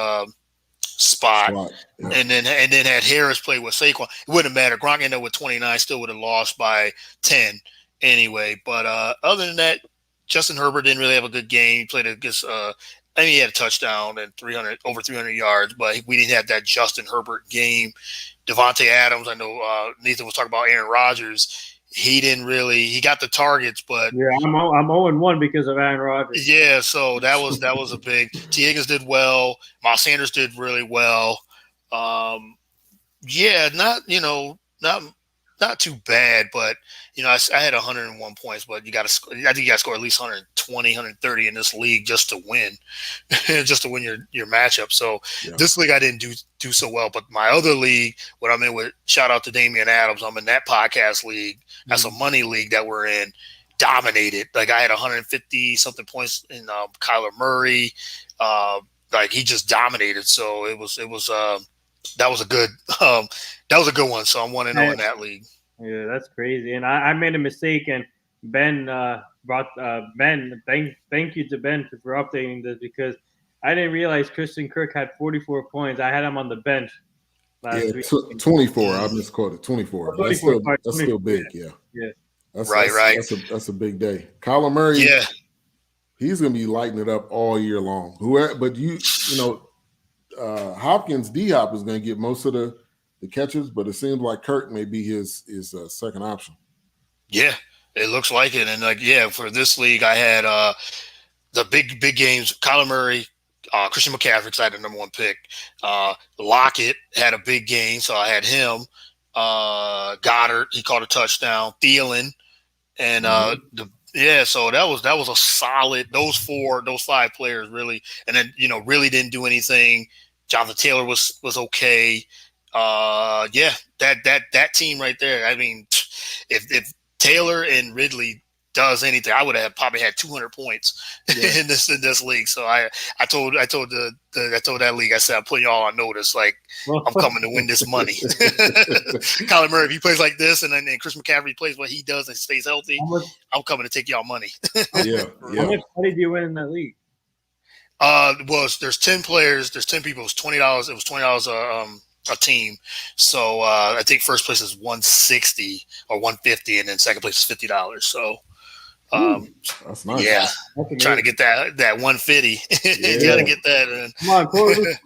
S3: spot. Yeah. and then had Harris play with Saquon. It wouldn't matter. Gronk ended up with 29, still would have lost by 10 anyway. But other than that, Justin Herbert didn't really have a good game. He played against he had a touchdown and over 300 yards, but we didn't have that Justin Herbert game. Devontae Adams, I know Nathan was talking about Aaron Rodgers. He didn't really. He got the targets, but
S2: yeah, I'm 0-1 because of Aaron Rodgers.
S3: Yeah, so that was a big. T. Higgins did well. Miles Sanders did really well. Not too bad, but I had 101 points, but I think you got to score at least 120, 130 in this league just to win, just to win your matchup. So This league I didn't do so well, but my other league, what I'm in with, shout out to Damian Adams. I'm in that podcast league. That's a money league that we're in. Dominated. Like I had 150 something points in Kyler Murray. Like he just dominated. So it was that was a good one. So I'm 1-0 in that league.
S2: Yeah, that's crazy. And I made a mistake, and Ben brought Ben. Thank you to Ben for updating this because I didn't realize Christian Kirk had 44 points. I had him on the bench last week.
S1: 24. I misquoted 24. That's still big. Yeah. That's
S3: right.
S1: That's a big day. Kyler Murray. Yeah, he's gonna be lighting it up all year long. But Hopkins, D-Hop is going to get most of the catches, but it seems like Kirk may be his second option.
S3: Yeah, it looks like it. And for this league, I had the big games. Kyler Murray, Christian McCaffrey, because I had the number 1 pick. Lockett had a big game, so I had him. Goddard, he caught a touchdown. Thielen, and so that was a solid. Those 5 players really, and then really didn't do anything. Jonathan Taylor was okay. That team right there. I mean, if Taylor and Ridley does anything, I would have probably had 200 points in this league. So I told that league, I said, I'm putting y'all on notice. Like I'm coming to win this money. Kyler Murray, if he plays like this, and then Chris McCaffrey plays what he does and stays healthy, I'm coming to take y'all money.
S2: How much money do you win in that league?
S3: There's 10 players. There's 10 people. It was $20. It was $20 a team. So I think first place is $160 or $150, and then second place is $50. So.
S1: That's nice.
S3: Yeah, trying to get that $150. You got to get that.
S2: Come on, Corey.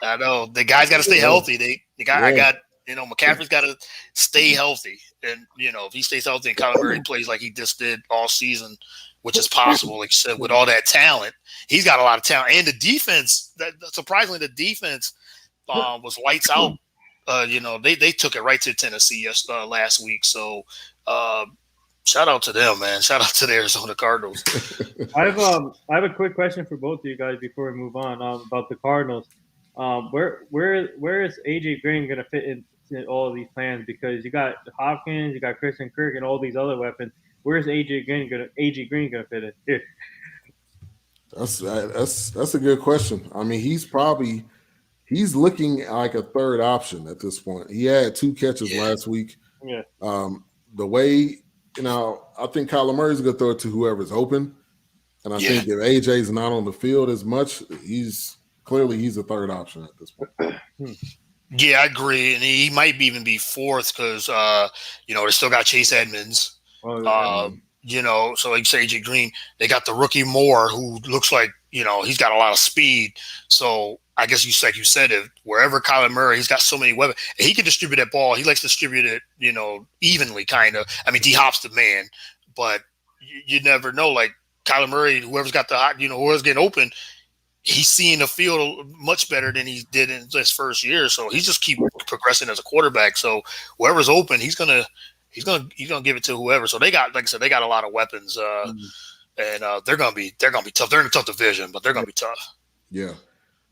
S3: I know the guy's got to stay healthy. I got McCaffrey's got to stay healthy, and if he stays healthy and Kyler Murray plays like he just did all season, which is possible, like I said, with all that talent, he's got a lot of talent, and the defense. Surprisingly, the defense was lights out. They took it right to Tennessee last week. So. Shout out to them, man. Shout out to the Arizona Cardinals.
S2: I have a quick question for both of you guys before we move on about the Cardinals. Where is AJ Green going to fit in all of these plans? Because you got Hopkins, you got Christian Kirk, and all these other weapons. Where's AJ Green going to fit in? Here.
S1: That's a good question. I mean, he's looking like a third option at this point. He had 2 catches last week.
S2: Yeah.
S1: The way. I think Kyler Murray's going to throw it to whoever's open. And I think if AJ's not on the field as much, he's a third option at this point.
S3: Yeah, I agree. And he might even be fourth because, they still got Chase Edmonds. so like say AJ Green, they got the rookie Moore, who looks like, he's got a lot of speed. So I guess like you said, if wherever Kyler Murray, he's got so many weapons, and he can distribute that ball. He likes to distribute it, evenly, kind of. I mean, D-Hop's the man, but you never know. Like Kyler Murray, whoever's got the hot, whoever's getting open, he's seeing the field much better than he did in his first year. So he's just keep progressing as a quarterback. So whoever's open, he's gonna give it to whoever. So they got, like I said, they got a lot of weapons, and they're gonna be tough. They're in a tough division, but they're gonna be tough.
S1: Yeah.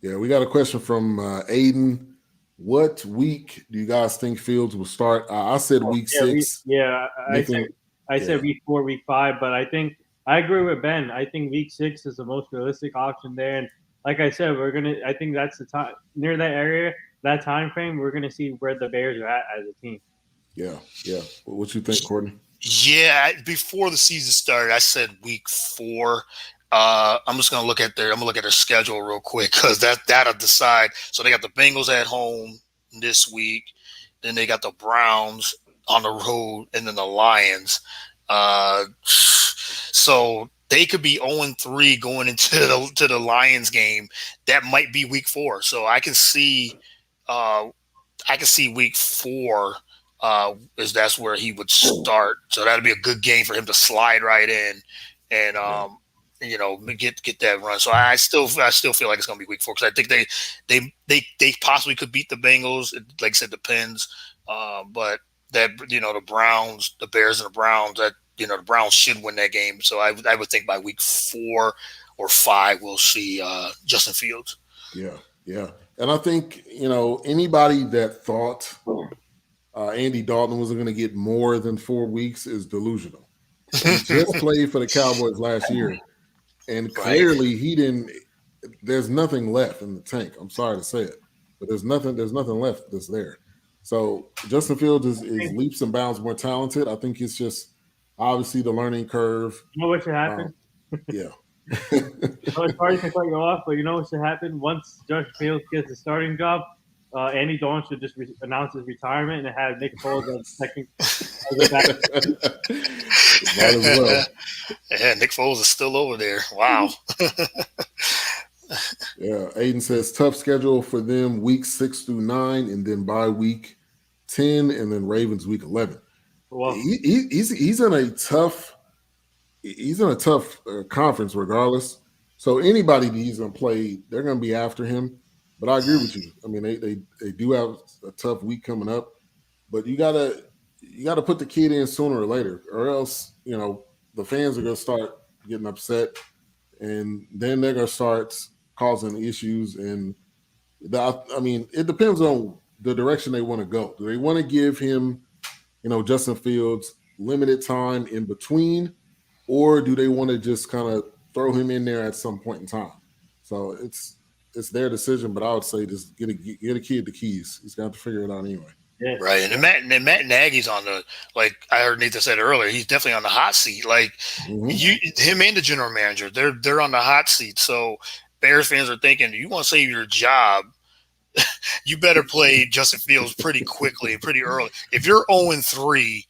S1: We got a question from Aiden. What week do you guys think Fields will start? I said week 6.
S2: I said week 4, week 5, but I think I agree with Ben. I think week 6 is the most realistic option there, and like I said, I think that's the time near that area, that time frame. We're gonna see where the Bears are at as a team.
S1: Yeah. What you think, Courtney?
S3: Yeah, before the season started, I said week 4. I'm just gonna look at their schedule real quick, because that'll decide. So they got the Bengals at home this week, then they got the Browns on the road, and then the Lions. So they could be 0-3 going into the Lions game. That might be week 4. So I can see week 4 is that's where he would start. So that'd be a good game for him to slide right in and get that run. So I still feel like it's gonna be week 4, because I think they possibly could beat the Bengals. Like I said, depends. But that the Browns, the Bears, and the Browns, that the Browns should win that game. So I would think by week 4 or 5 we'll see Justin Fields.
S1: Yeah. And I think anybody that thought Andy Dalton was going to get more than 4 weeks is delusional. He just played for the Cowboys last year, and clearly he didn't. There's nothing left in the tank. I'm sorry to say it, but there's nothing left that's there. So Justin Fields is leaps and bounds more talented. I think it's just obviously the learning curve.
S2: You know what should happen?
S1: Yeah.
S2: Sorry to cut you off, but you know what should happen? Once Justin Fields gets the starting job, Andy Dalton should just announce his retirement and have Nick Foles as second.
S1: Might as well.
S3: Yeah, Nick Foles is still over there. Wow.
S1: Yeah, Aiden says tough schedule for them, week 6 through 9, and then by week 10, and then Ravens week 11. Well, he's in a tough conference regardless. So anybody that he's going to play, they're going to be after him. But I agree with you. I mean, they do have a tough week coming up, but you gotta put the kid in sooner or later, or else the fans are going to start getting upset, and then they're going to start causing issues. And it depends on the direction they want to go. Do they want to give him, Justin Fields limited time in between, or do they want to just kind of throw him in there at some point in time? So it's their decision, but I would say just get a kid the keys. He's got to figure it out anyway.
S3: Yeah. Right, and Matt Nagy's on the, like I heard Nathan said earlier, he's definitely on the hot seat. Like him and the general manager, they're on the hot seat. So Bears fans are thinking, you want to save your job, you better play Justin Fields pretty quickly and pretty early. If you're 0-3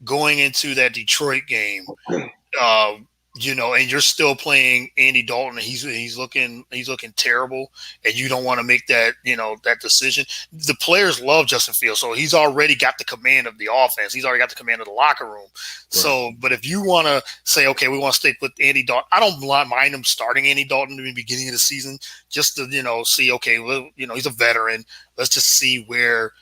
S3: going into that Detroit game, and you're still playing Andy Dalton, and he's looking terrible, and you don't want to make that that decision. The players love Justin Fields, so he's already got the command of the offense. He's already got the command of the locker room. Right. So, but if you want to say, okay, we want to stick with Andy Dalton, I don't mind him starting Andy Dalton in the beginning of the season, just to see, okay, well, he's a veteran. Let's just see where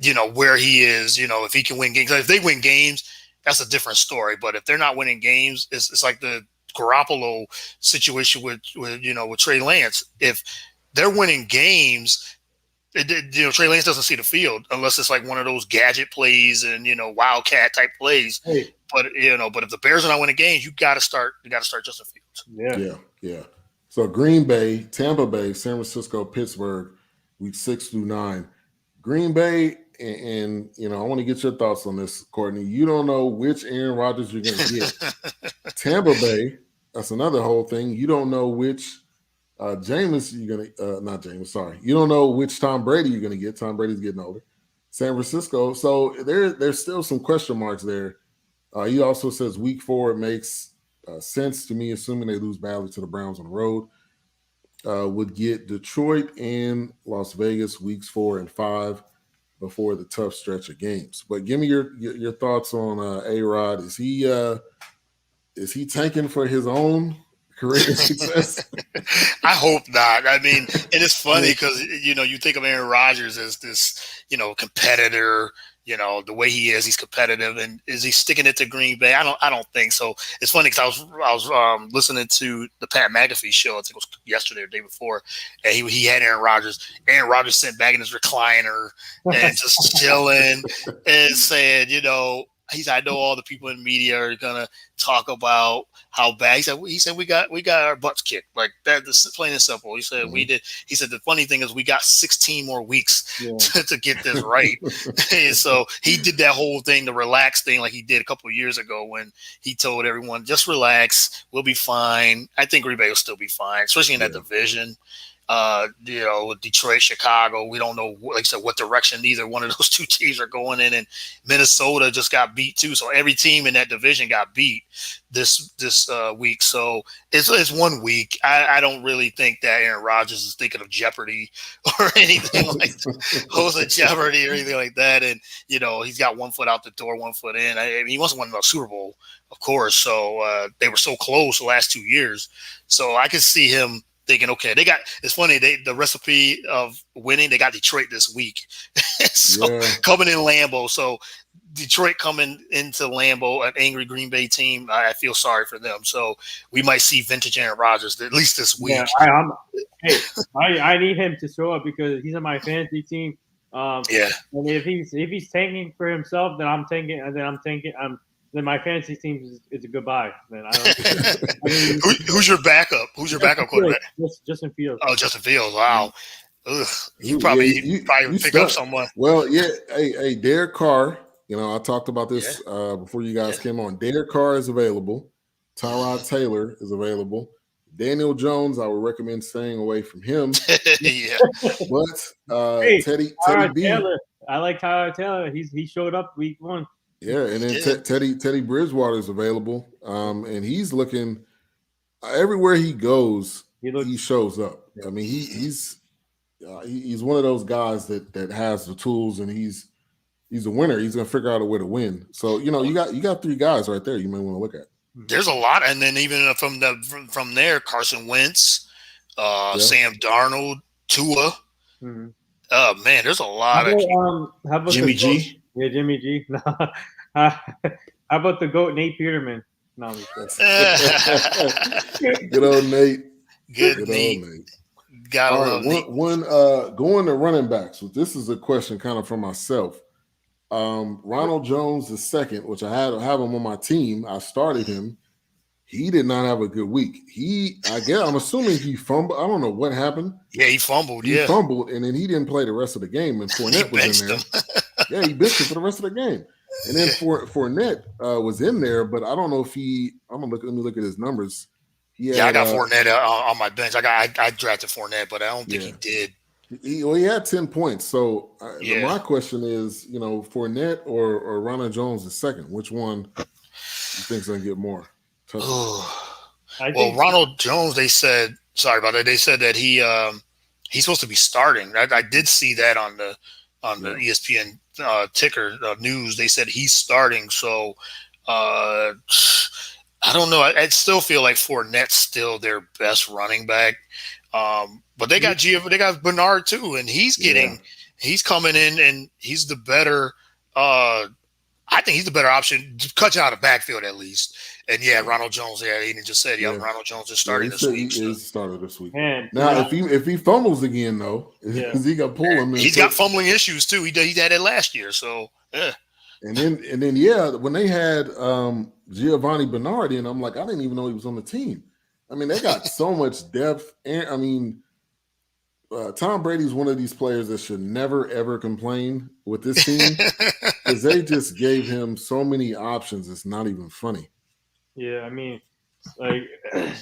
S3: he is. If he can win games. If they win games, that's a different story. But if they're not winning games, it's like the Garoppolo situation with Trey Lance. If they're winning games, Trey Lance doesn't see the field unless it's like one of those gadget plays and wildcat type plays. Hey. But if the Bears are not winning games, you got to start Justin Fields.
S1: Yeah. So Green Bay, Tampa Bay, San Francisco, Pittsburgh, week 6 through 9. Green Bay. And I want to get your thoughts on this, Courtney. You don't know which Aaron Rodgers you're going to get. Tampa Bay, that's another whole thing. You don't know which Jameis you're going to not Jameis, sorry. You don't know which Tom Brady you're going to get. Tom Brady's getting older. San Francisco. So there's still some question marks there. He also says week 4 it makes sense to me, assuming they lose badly to the Browns on the road. Would get Detroit and Las Vegas weeks 4 and 5 before the tough stretch of games. But give me your thoughts on A-Rod. Is he tanking for his own career success?
S3: I hope not. I mean, and it's funny because, you think of Aaron Rodgers as this, competitor, the way he is, he's competitive. And is he sticking it to Green Bay? I don't think so. It's funny because I was listening to the Pat McAfee show, I think it was yesterday or the day before, and he had Aaron Rodgers. Aaron Rodgers sitting back in his recliner and just chilling and saying, he said, I know all the people in the media are gonna talk about how bad. He said we got our butts kicked. Like that, plain and simple. He said we did. He said the funny thing is we got 16 more weeks to get this right. And so he did that whole thing, the relax thing, like he did a couple of years ago when he told everyone just relax, we'll be fine. I think Green Bay will still be fine, especially in that division. Detroit, Chicago, we don't know, like I said, what direction either one of those two teams are going in, and Minnesota just got beat too. So every team in that division got beat this week. So it's 1 week. I don't really think that Aaron Rodgers is thinking of Jeopardy or anything like hosting Jeopardy or anything like that. And he's got 1 foot out the door, 1 foot in. I mean, he wants to win the Super Bowl, of course. So they were so close the last 2 years. So I could see him thinking, okay, it's funny, the recipe of winning, they got Detroit this week. Coming in Lambeau. So Detroit coming into Lambeau, an angry Green Bay team, I feel sorry for them. So we might see vintage Aaron Rodgers at least this week.
S2: Yeah, I need him to show up because he's on my fantasy team. And if he's tanking for himself, then I'm tanking, and then my fantasy team is a goodbye. Then
S3: who's your backup? Who's your backup quarterback?
S2: Justin Fields.
S3: Oh, Justin Fields. Wow. Ugh. You probably pick up someone.
S1: Well, yeah. Hey, Derek Carr. I talked about this before you guys came on. Derek Carr is available. Tyrod Taylor is available. Daniel Jones, I would recommend staying away from him. But Teddy B.
S2: Taylor. I like Tyrod Taylor. He showed up week 1.
S1: Yeah, and then Teddy Bridgewater is available, and he's looking everywhere he goes. He shows up. I mean, he's one of those guys that has the tools, and he's a winner. He's gonna figure out a way to win. So you got 3 guys right there you may want to look at.
S3: There's a lot, and then even from there, Carson Wentz, Sam Darnold, Tua. Mm-hmm. Oh man, there's a lot
S2: how about
S4: Jimmy G.
S2: Yeah, Jimmy G. No. How about the GOAT, Nate Peterman? No, I'm just kidding.
S1: Good old Nate.
S3: Good Nate. Gotta love Nate.
S1: One going to running backs. So this is a question kind of for myself. Ronald Jones the second, which I have him on my team. I started him. He did not have a good week. I'm assuming he fumbled. I don't know what happened.
S3: Yeah, he fumbled.
S1: He fumbled, and then he didn't play the rest of the game. And Fournette was in there. Yeah, he benched him for the rest of the game. And then Fournette was in there, but I don't know if let me look at his numbers.
S3: I got Fournette on my bench. I drafted Fournette, but I don't think he did.
S1: He had 10 points. So my question is, Fournette or Ronald Jones the second, which one you think's gonna get more?
S3: Well, Ronald Jones, they said, sorry about that. They said that he's supposed to be starting. I did see that on the ESPN ticker news. They said he's starting. So I don't know. I still feel like Fournette's still their best running back. But they got Bernard too, and he's coming in, and he's the better. I think he's the better option to cut you out of the backfield at least. And Ronald Jones. Yeah, he just said, Ronald Jones is starting this week.
S1: He started this week. Now, if he fumbles again, though, is he gonna pull him?
S3: He's got fumbling issues too. He had it last year, so yeah.
S1: And then when they had Giovanni Bernard in, I'm like, I didn't even know he was on the team. I mean, they got so much depth, and I mean, Tom Brady's one of these players that should never ever complain with this team because they just gave him so many options. It's not even funny.
S2: Yeah, I mean, like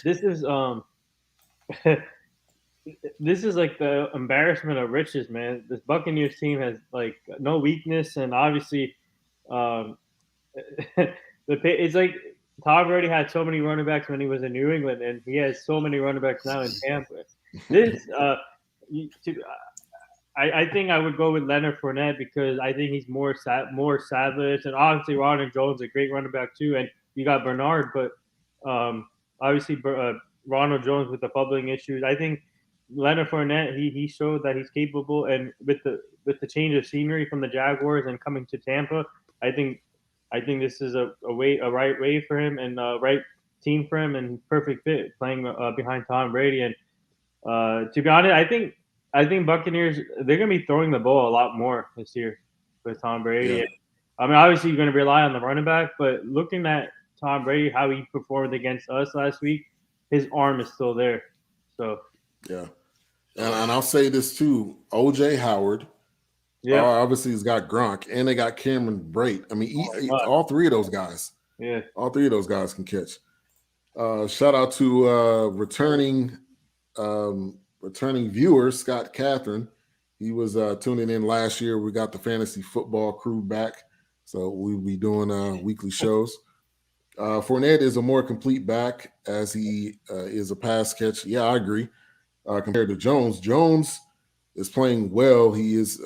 S2: this is like the embarrassment of riches, man. This Buccaneers team has like no weakness, and obviously, the It's like Tom Brady had so many running backs when he was in New England, and he has so many running backs now in Tampa. I think I would go with Leonard Fournette because I think he's more savage, and obviously Ronald Jones is a great running back too, and you got Bernard, but obviously Ronald Jones with the fumbling issues. I think Leonard Fournette he showed that he's capable, and with the change of scenery from the Jaguars and coming to Tampa, I think this is a right way for him and a right team for him and perfect fit playing behind Tom Brady. And to be honest, I think Buccaneers they're gonna be throwing the ball a lot more this year with Tom Brady.
S1: Yeah.
S2: I mean, obviously you're gonna rely on the running back, but looking at Tom Brady, how he performed against us last week, his arm is still there. So
S1: yeah, and I'll say this too: OJ Howard.
S2: yeah,
S1: Obviously he's got Gronk, and they got Cameron Brate. I mean, all three of those guys.
S2: Yeah,
S1: all three of those guys can catch. Shout out to returning viewer Scott Catherine. He was tuning in last year. We got the fantasy football crew back, so we'll be doing weekly shows. Fournette is a more complete back as he is a pass catch. Yeah, I agree. Compared to Jones, Jones is playing well. He is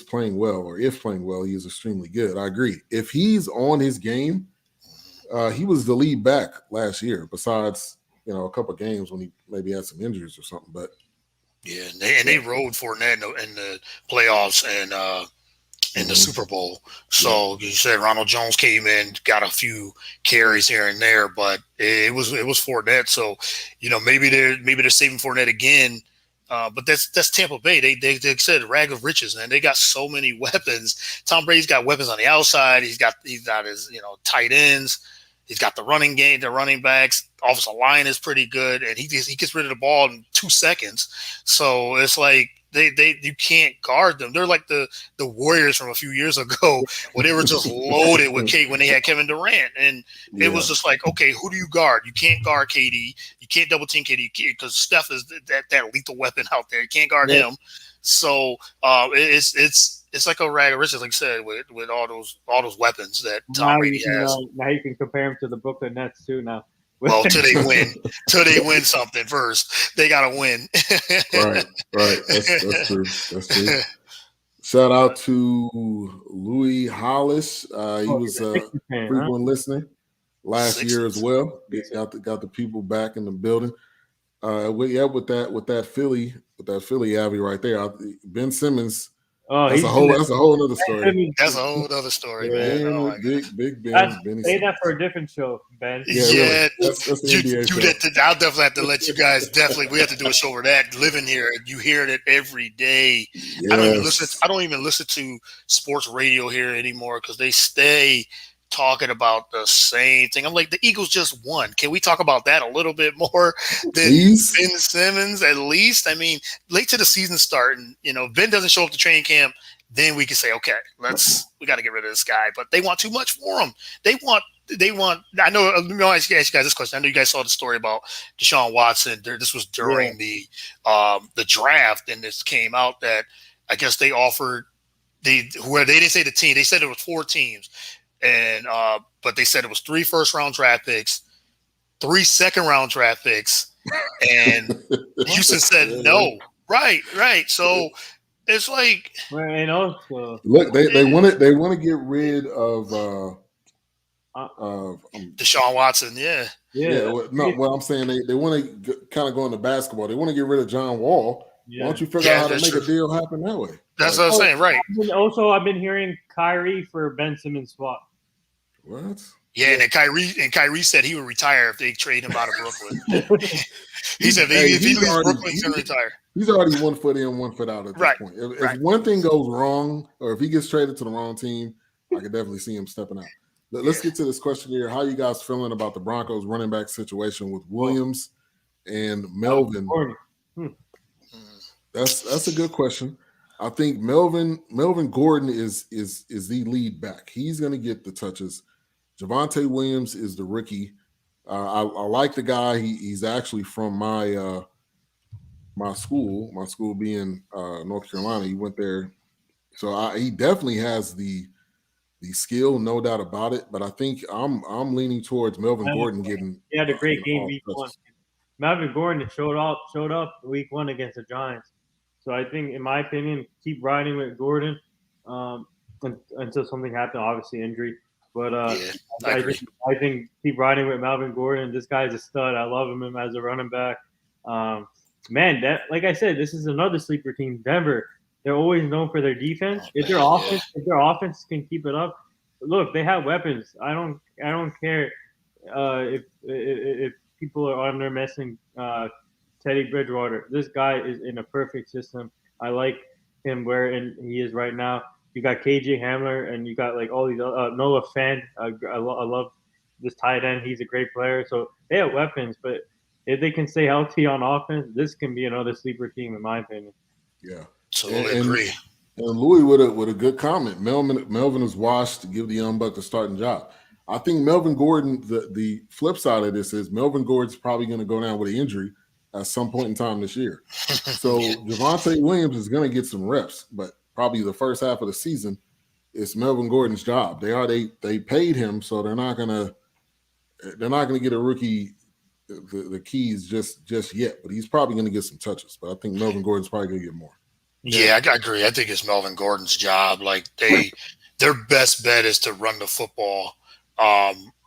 S1: playing well, or if playing well, he is extremely good. I agree. If he's on his game, he was the lead back last year. Besides, a couple of games when he maybe had some injuries or something. But
S3: yeah, they rode Fournette in the playoffs and in the Super Bowl. So you said Ronald Jones came in, got a few carries here and there, but it was Fournette. So maybe they're saving Fournette again. But that's Tampa Bay. They said rag of riches, man. They got so many weapons. Tom Brady's got weapons on the outside. He's got his tight ends. He's got the running game, the running backs. Offensive line is pretty good, and he gets rid of the ball in 2 seconds. So it's like you can't guard them. They're like the Warriors from a few years ago when they were just loaded with when they had Kevin Durant, and it was just like, okay, who do you guard? You can't guard KD. You can't double team KD because Steph is that lethal weapon out there. You can't guard him. So it's like a rag of riches, like I said, with all those weapons that Tom Brady has.
S2: Now you can compare him to the Brooklyn Nets too. Now,
S3: well, till they win something first, they gotta win.
S1: Right. That's true. That's true. Shout out to Louis Hollis. He was frequent listening last year as well. Got the people back in the building. With that Philly Abby right there. Ben Simmons. Oh, that's a whole other story.
S3: That's a whole other story, man. Oh,
S1: big Ben.
S2: Say that for a different show, Ben.
S3: Yeah, really. That's the NBA show. I'll definitely have to let you guys. We have to do a show for that. Living here, you hear it every day. Yes. I don't even listen to sports radio here anymore because they stay talking about the same thing. I'm like, the Eagles just won. Can we talk about that a little bit more than Ben Simmons at least? I mean, late to the season start, and Ben doesn't show up to training camp, then we can say, okay, we got to get rid of this guy. But they want too much for him. They want. I know. Let me ask you guys this question. I know you guys saw the story about Tashawn Watson. This was during the draft, and this came out that I guess they offered they didn't say the team. They said it was 4 teams. And but they said it was 3 first-round draft picks, 3 second-round draft picks, and Houston said no. Right. So it's like,
S1: look, they want to get rid of
S3: Deshaun Watson. Yeah.
S1: Well, I'm saying they want to kind of go into basketball. They want to get rid of John Wall. Yeah. Why don't you figure out how to make a deal happen that way?
S3: That's what I'm saying, right?
S2: I've been hearing Kyrie for Ben Simmons swap.
S1: What?
S3: Yeah, and Kyrie said he would retire if they trade him out of Brooklyn. He said if he leaves Brooklyn, he's going to retire.
S1: He's already 1 foot in, 1 foot out at this point. If one thing goes wrong, or if he gets traded to the wrong team, I could definitely see him stepping out. Let's get to this question here. How you guys feeling about the Broncos running back situation with Williams and Melvin? That's a good question. I think Melvin Gordon is the lead back. He's going to get the touches. Javonte Williams is the rookie. I like the guy. He's actually from my school. My school being North Carolina. He went there, so he definitely has the the skill, no doubt about it. But I think I'm leaning towards Melvin Gordon getting.
S2: He had a great game
S1: all
S2: week one.
S1: touches.
S2: Melvin Gordon showed up week one against the Giants. So I think, in my opinion, keep riding with Gordon until something happens, obviously injury. But
S3: Yeah, I agree.
S2: I think keep riding with Melvin Gordon. This guy's a stud. I love him as a running back. Man, that, like I said, this is another sleeper team. Denver, they're always known for their defense. If their offense can keep it up, look, they have weapons. I don't care if people are under messing Teddy Bridgewater. This guy is in a perfect system. I like him where he is right now. You got KJ Hamler and you got like all these Noah Fant. I love this tight end. He's a great player. So they have weapons, but if they can stay healthy on offense, this can be another sleeper team, in my opinion.
S1: Yeah,
S3: totally agree.
S1: And Louis with a good comment. Melvin is washed to give the young buck the starting job. I think Melvin Gordon. The flip side of this is Melvin Gordon's probably going to go down with an injury at some point in time this year. So Javonte Williams is going to get some reps, but probably the first half of the season, it's Melvin Gordon's job. They paid him, so they're not gonna get a rookie the keys just yet. But he's probably gonna get some touches. But I think Melvin Gordon's probably gonna get more.
S3: Yeah, I agree. I think it's Melvin Gordon's job. Like their best bet is to run the football.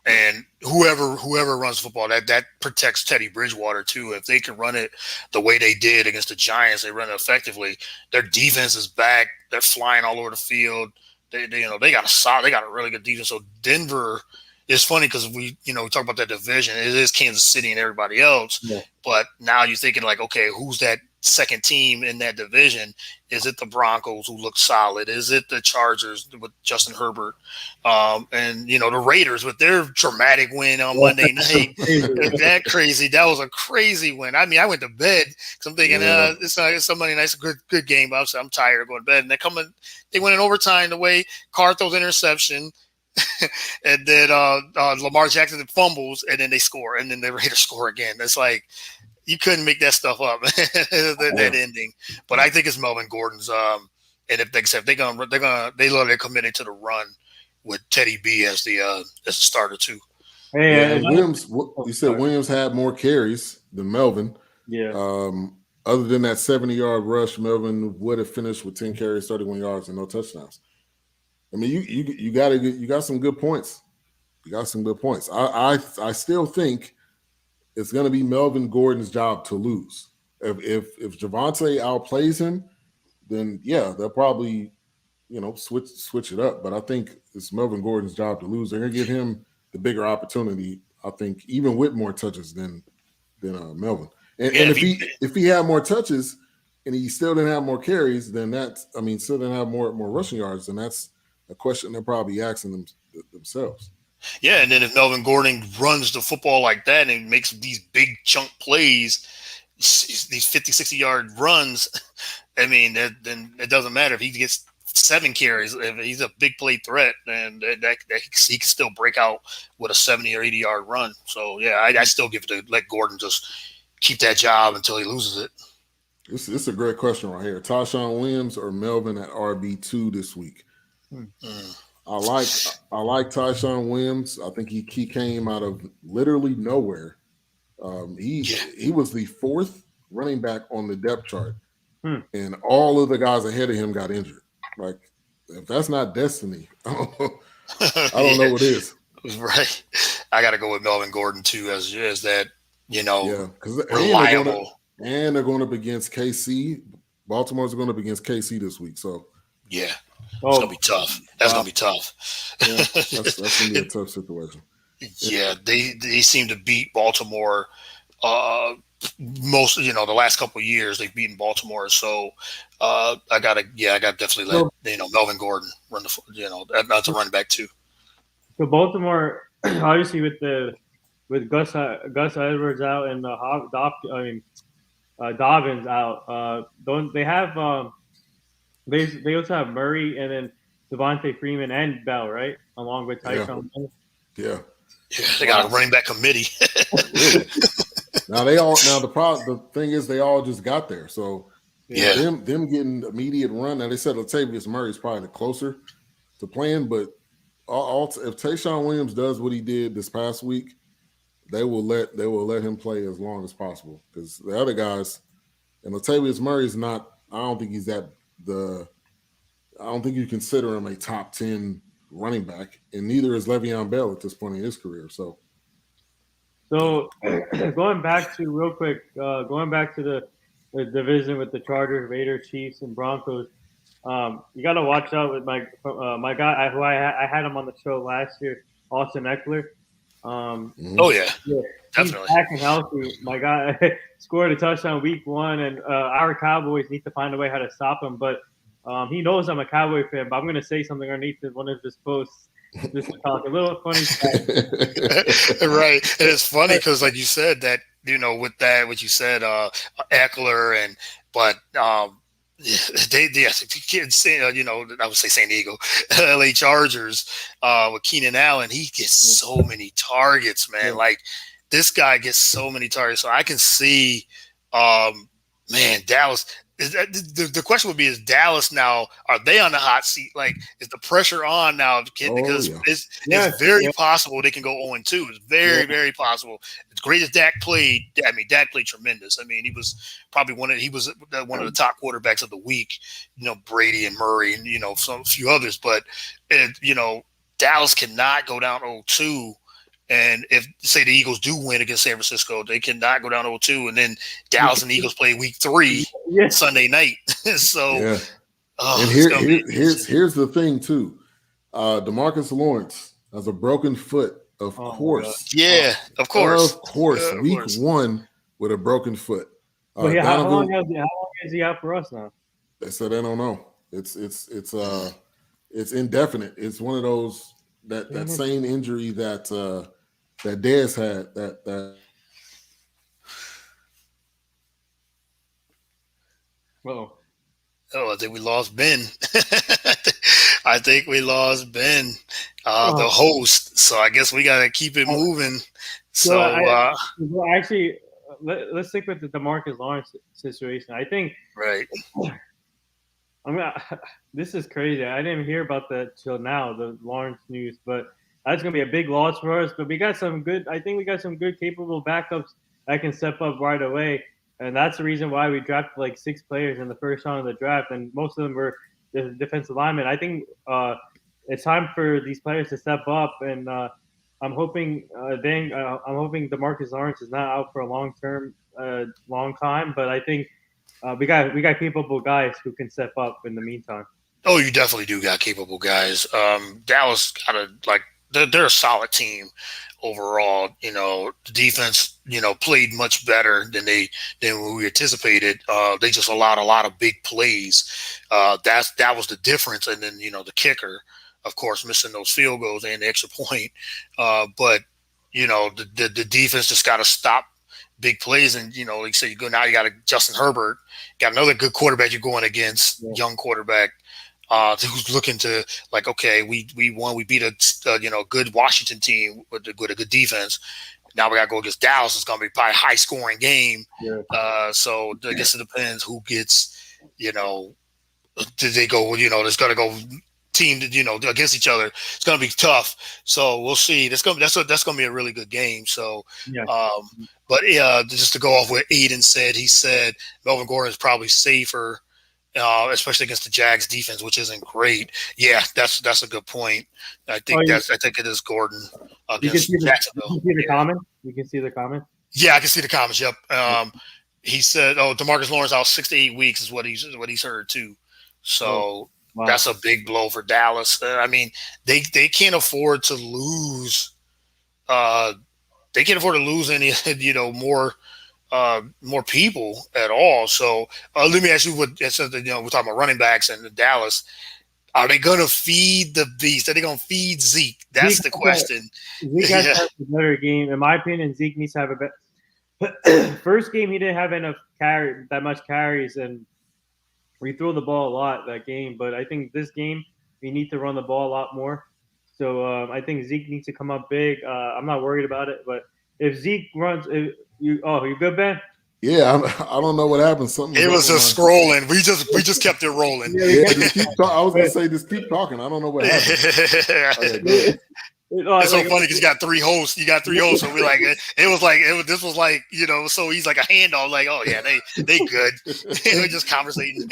S3: And whoever runs football, that protects Teddy Bridgewater too. If they can run it the way they did against the Giants, they run it effectively. Their defense is back. They're flying all over the field. They got a really good defense. So Denver is funny because we talk about that division. It is Kansas City and everybody else. Yeah. But now you're thinking like, okay, who's that second team in that division? Is it the Broncos, who look solid? Is it the Chargers with Justin Herbert? And the Raiders with their dramatic win on Monday night. That was a crazy win. I mean, I went to bed because I'm thinking it's somebody nice, good game. But I'm tired of going to bed. And they went in overtime the way Carr throws interception. And then Lamar Jackson fumbles, and then they score, and then the Raiders score again. It's like you couldn't make that stuff up. that ending. But I think it's Melvin Gordon's. And if they're committed to the run with Teddy B as the starter too.
S1: And Williams, you said Williams had more carries than Melvin.
S2: Yeah.
S1: Other than that 70-yard rush, Melvin would have finished with 10 carries, 31 yards, and no touchdowns. I mean, you got some good points. You got some good points. I still think it's going to be Melvin Gordon's job to lose. If Javonte outplays him, then yeah, they'll probably switch it up. But I think it's Melvin Gordon's job to lose. They're going to give him the bigger opportunity. I think even with more touches than Melvin. And if he had more touches and he still didn't have more carries, then still didn't have more rushing yards, then that's a question they're probably asking themselves.
S3: Yeah, and then if Melvin Gordon runs the football like that and makes these big chunk plays, these 50, 60-yard runs, I mean, then it doesn't matter if he gets 7 carries. If he's a big play threat, then that he can still break out with a 70 or 80-yard run. So, yeah, I still give it to let Gordon just keep that job until he loses it.
S1: This is a great question right here. Tashawn Williams or Melvin at RB2 this week? I like Tashawn Williams. I think he came out of literally nowhere. He was the 4th running back on the depth chart, and all of the guys ahead of him got injured. Like, if that's not destiny, I don't know what is.
S3: Right. I got to go with Melvin Gordon too, as that
S1: because
S3: reliable.
S1: And they're going up against KC. Baltimore's going up against KC this week, so
S3: yeah. It's going to be tough. That's going to be tough.
S1: Yeah, that's going to be a tough situation.
S3: Yeah, they seem to beat Baltimore most, the last couple of years they've beaten Baltimore. So I got to definitely let, Melvin Gordon run that's a running back too.
S2: So Baltimore, obviously with Gus Edwards out and Dobbins out, don't they have they also have Murray and then Devontae Freeman and Bell, right? Along with Tyson.
S1: Yeah.
S3: They got a running back committee.
S1: The thing is they all just got there. So them getting immediate run. Now they said Latavius Murray is probably the closer to playing, but if Tashawn Williams does what he did this past week, they will let him play as long as possible, because the other guys, and Latavius Murray is not. I don't think he's I don't think you consider him a top 10 running back, and neither is Le'Veon Bell at this point in his career. So
S2: going back to the division with the Chargers, Raiders, Chiefs, and Broncos. You got to watch out with my guy who I had him on the show last year, Austin Eckler.
S3: Oh yeah, definitely.
S2: He's back and healthy. My guy scored a touchdown week 1, and our Cowboys need to find a way how to stop him. But he knows I'm a Cowboy fan. But I'm going to say something underneath one of his posts. Just to talk a little funny.
S3: Right, and it's funny because, like you said, that with that what you said, Eckler but. Kids, I would say San Diego, LA Chargers, with Keenan Allen, he gets so many targets, man. Like, this guy gets so many targets. So I can see, Dallas. The question would be: is Dallas now? Are they on the hot seat? Like, is the pressure on now? Because it's very possible they can go 0-2. It's very, very possible. As great as Dak played, Dak played tremendous. I mean, he was probably one of the top quarterbacks of the week. Brady and Murray and a few others. But Dallas cannot go down 0-2. And if, say, the Eagles do win against San Francisco, they cannot go down 0-2. And then Dallas and the Eagles play week 3 Sunday night. So,
S1: and here's the thing, too. Demarcus Lawrence has a broken foot, of course.
S3: Yeah, of course.
S1: Of course. Week 1 with a broken foot.
S2: How long is he out for us now?
S1: They said they don't know. It's indefinite. It's one of those that same injury that Dez had that.
S2: Oh,
S3: I think we lost Ben. I think we lost Ben, the host. So I guess we got to keep it moving.
S2: Actually, let's stick with the Demarcus Lawrence situation. I think.
S3: Right.
S2: This is crazy. I didn't hear about that till now, the Lawrence news, but that's going to be a big loss for us. But we got some good, capable backups that can step up right away. And that's the reason why we drafted like 6 players in the first round of the draft. And most of them were the defensive linemen. I think it's time for these players to step up. And I'm hoping Demarcus Lawrence is not out for a long time. But I think we got capable guys who can step up in the meantime.
S3: Oh, you definitely do got capable guys. Dallas they're a solid team overall. The defense, played much better than we anticipated. They just allowed a lot of big plays. That was the difference. And then, the kicker, of course, missing those field goals and the extra point. But the defense just got to stop big plays. And, like you said, you got Justin Herbert, got another good quarterback you're going against, young quarterback. Who's looking to we won, we beat a good Washington team with a good defense. Now we got to go against Dallas. It's going to be probably a high scoring game. Yeah. So I guess it depends who gets. Did they go? There's going to go team against each other. It's going to be tough. So we'll see. That's going to be a really good game. So, but just to go off what Aiden said, he said Melvin Gordon is probably safer. Especially against the Jags defense, which isn't great. Yeah, that's a good point. I think it is Gordon against Jacksonville.
S2: You can see the comment.
S3: Yeah, I can see the comments. Yep. He said, Demarcus Lawrence out 6 to 8 weeks is what he's heard too. So that's a big blow for Dallas. I mean, they can't afford to lose. They can't afford to lose any more people at all. So let me ask you we're talking about running backs in Dallas. Are they going to feed the beast? Are they going to feed Zeke? That's the question.
S2: Zeke has to have a better game. In my opinion, Zeke needs to have a better. First game, he didn't have that much carries, and we threw the ball a lot that game. But I think this game, we need to run the ball a lot more. So I think Zeke needs to come up big. I'm not worried about it, but if Zeke runs – you good, Ben?
S1: Yeah, I don't know what happened. Something
S3: It was just scrolling. We just kept it rolling.
S1: Yeah, I was gonna say just keep talking. I don't know what happened. Okay,
S3: it's so funny because you got 3 hosts. So we like this was like, so he's like a handoff. Like, oh yeah, they good. We're just conversating.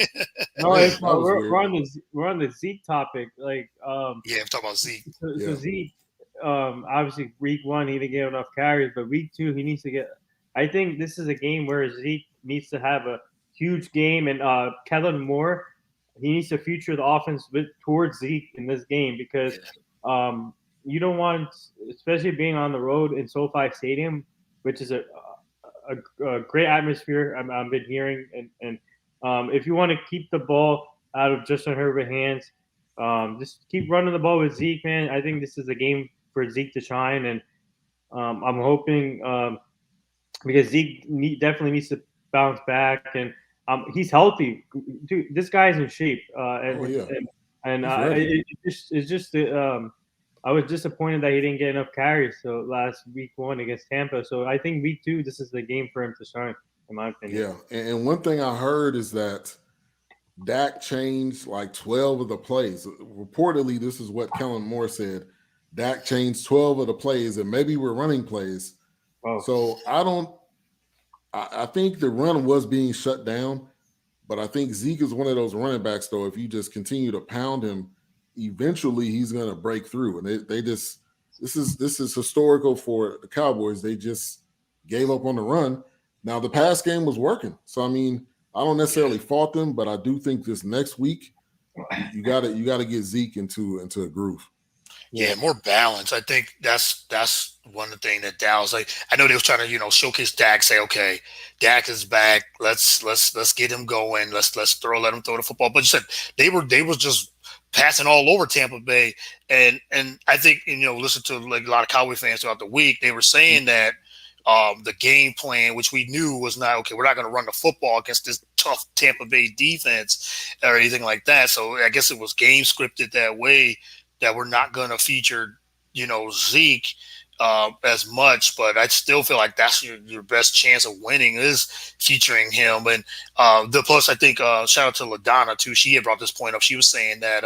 S2: No, we're on the Zeke topic. Like,
S3: yeah, we're talking about Zeke.
S2: So Zeke, obviously week 1 he didn't get enough carries, but week 2 he needs to get. I think this is a game where Zeke needs to have a huge game, and Kellen Moore, he needs to future the offense towards Zeke in this game because you don't want, especially being on the road in SoFi Stadium, which is a great atmosphere. I've been hearing, and if you want to keep the ball out of Justin Herbert's hands, just keep running the ball with Zeke, man. I think this is a game for Zeke to shine, and I'm hoping because Zeke definitely needs to bounce back, and he's healthy. Dude, this guy's in shape. I was disappointed that he didn't get enough carries last week 1 against Tampa. So I think week 2, this is the game for him to shine, in my opinion.
S1: Yeah, and one thing I heard is that Dak changed like 12 of the plays. Reportedly, this is what Kellen Moore said. Dak changed 12 of the plays, and maybe we're running plays. Oh. So I think the run was being shut down, but I think Zeke is one of those running backs, though, if you just continue to pound him, eventually he's going to break through. And this is historical for the Cowboys. They just gave up on the run. Now the pass game was working. So, I mean, I don't necessarily fault them, but I do think this next week you got to get Zeke into a groove.
S3: Yeah, more balance. I think that's one of the things that Dallas, like, I know they was trying to, showcase Dak, say, okay, Dak is back. Let's get him going. Let him throw the football. But you said they were just passing all over Tampa Bay. And I think, listen to like a lot of Cowboy fans throughout the week, they were saying that the game plan, which we knew was not, okay, we're not going to run the football against this tough Tampa Bay defense or anything like that. So I guess it was game scripted that way, that we're not going to feature, Zeke as much, but I still feel like that's your best chance of winning is featuring him. And plus, I think shout out to LaDonna too. She had brought this point up. She was saying that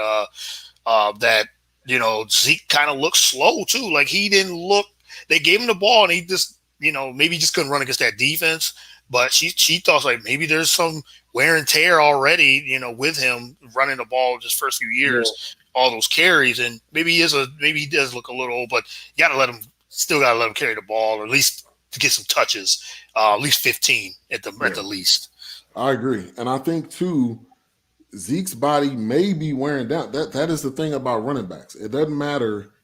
S3: Zeke kind of looked slow too. Like he didn't look. They gave him the ball and he just maybe he just couldn't run against that defense. But she thought like maybe there's some wear and tear already, with him running the ball just first few years. Yeah. All those carries, and maybe he does look a little old, but you gotta let him carry the ball, or at least to get some touches, at least 15 at the least.
S1: I agree, and I think too, Zeke's body may be wearing down. That is the thing about running backs. It doesn't matter.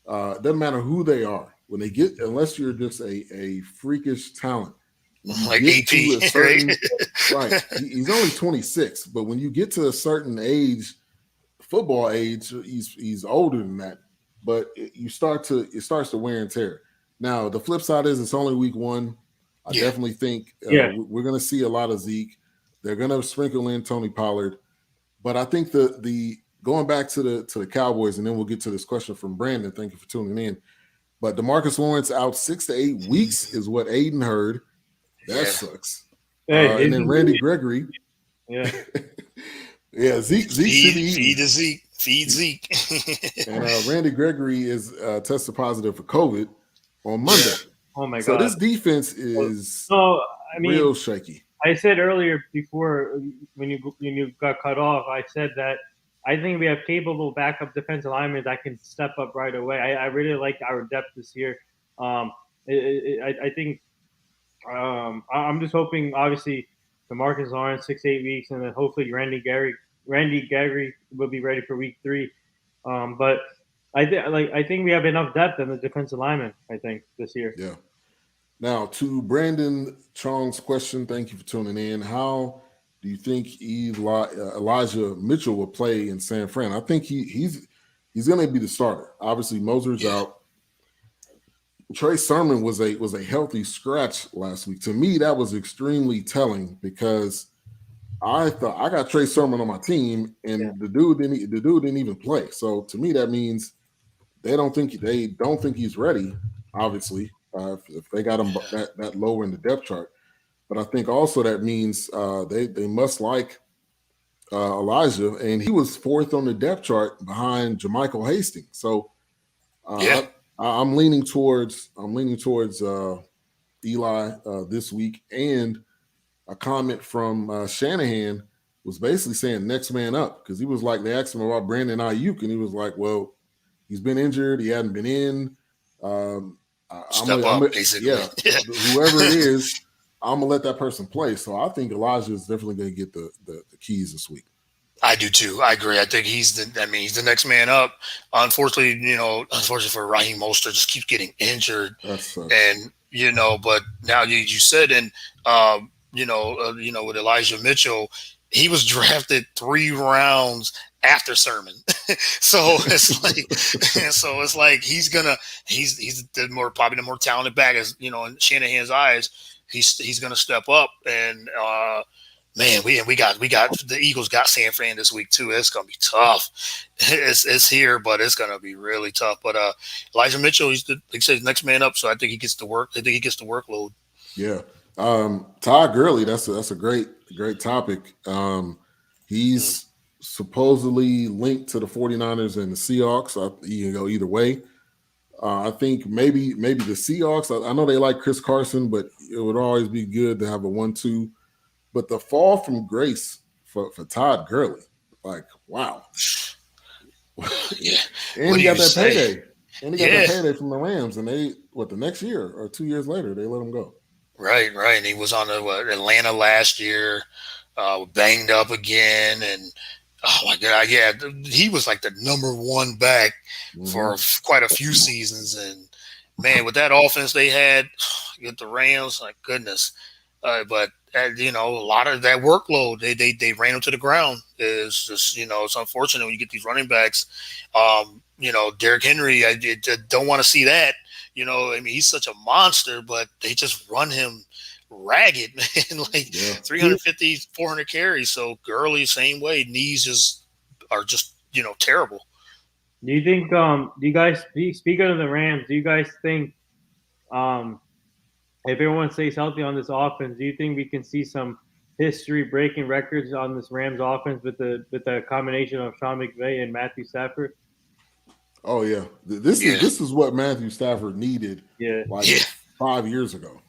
S1: It doesn't matter who they are when they get, unless you're just a freakish talent.
S3: Like AP,
S1: certain, right? He's only 26, but when you get to a certain age. Football age, he's older than that, but it starts to wear and tear. Now the flip side is it's only week 1. I definitely think we're going to see a lot of Zeke. They're going to sprinkle in Tony Pollard, but I think the going back to the Cowboys, and then we'll get to this question from Brandon. Thank you for tuning in. But Demarcus Lawrence out 6 to 8 weeks is what Aiden heard. That sucks. Hey, and then Randy Gregory.
S2: Yeah.
S1: Yeah, Zeke should be
S3: feed Zeke.
S1: And Randy Gregory is tested positive for COVID on Monday.
S2: Oh my God!
S1: So this defense is real shaky.
S2: I said earlier before when you got cut off, I said that I think we have capable backup defensive linemen that can step up right away. I really like our depth this year. I think I'm just hoping, obviously, Demarcus Lawrence 6-8 weeks, and then hopefully Randy Gregory will be ready for week 3. But I think we have enough depth in the defensive lineman, I think, this year.
S1: Yeah. Now to Brandon Chong's question, thank you for tuning in. How do you think Elijah Mitchell will play in San Fran? I think he's going to be the starter. Obviously, Moser's out. Trey Sermon was a healthy scratch last week. To me, that was extremely telling because I thought I got Trey Sermon on my team, and the dude didn't even play. So to me, that means they don't think he's ready. Obviously, if they got him that lower in the depth chart, But I think also that means they must like Elijah, and he was 4th on the depth chart behind Jermichael Hastings. So I'm leaning towards Eli this week. And a comment from Shanahan was basically saying next man up, because he was like, they asked him about Brandon Ayuk, and he was like, well, he's been injured, he hadn't been in.
S3: Step up, basically.
S1: Yeah, whoever it is, I'm gonna let that person play. So I think Elijah is definitely gonna get the keys this week.
S3: I do too. I agree. I think he's the next man up. Unfortunately, for Raheem Mostert, just keeps getting injured. And but now you said, and with Elijah Mitchell, he was drafted 3 rounds after Sermon. so it's like he's probably the more talented back, as in Shanahan's eyes. He's gonna step up, and man, we got the Eagles got San Fran this week too. It's gonna be tough. It's here, but it's gonna be really tough. But Elijah Mitchell, he's next man up, so I think he gets to work. I think he gets the workload.
S1: Yeah. Todd Gurley, that's a great topic. He's supposedly linked to the 49ers and the Seahawks. You can go either way. I think maybe the Seahawks, I know they like Chris Carson, but it would always be good to have a 1-2. But the fall from grace for Todd Gurley, like, wow.
S3: Yeah.
S1: And he got that payday. And he got that payday from the Rams. And the next year or 2 years later, they let him go.
S3: Right. And he was on Atlanta last year, banged up again. And, oh, my God, yeah, he was like the number 1 back for quite a few seasons. And, man, with that offense they had, get the Rams, my goodness. But a lot of that workload, they ran him to the ground. Is just it's unfortunate when you get these running backs. Derrick Henry, I don't want to see that. He's such a monster, but they just run him ragged, man. 350, 400 carries. So Gurley, same way. Knees are just terrible.
S2: Do you think? Do you guys speaking of the Rams? Do you guys think? If everyone stays healthy on this offense, do you think we can see some history-breaking records on this Rams offense with the combination of Sean McVay and Matthew Stafford?
S1: Oh yeah, this is what Matthew Stafford needed. 5 years ago.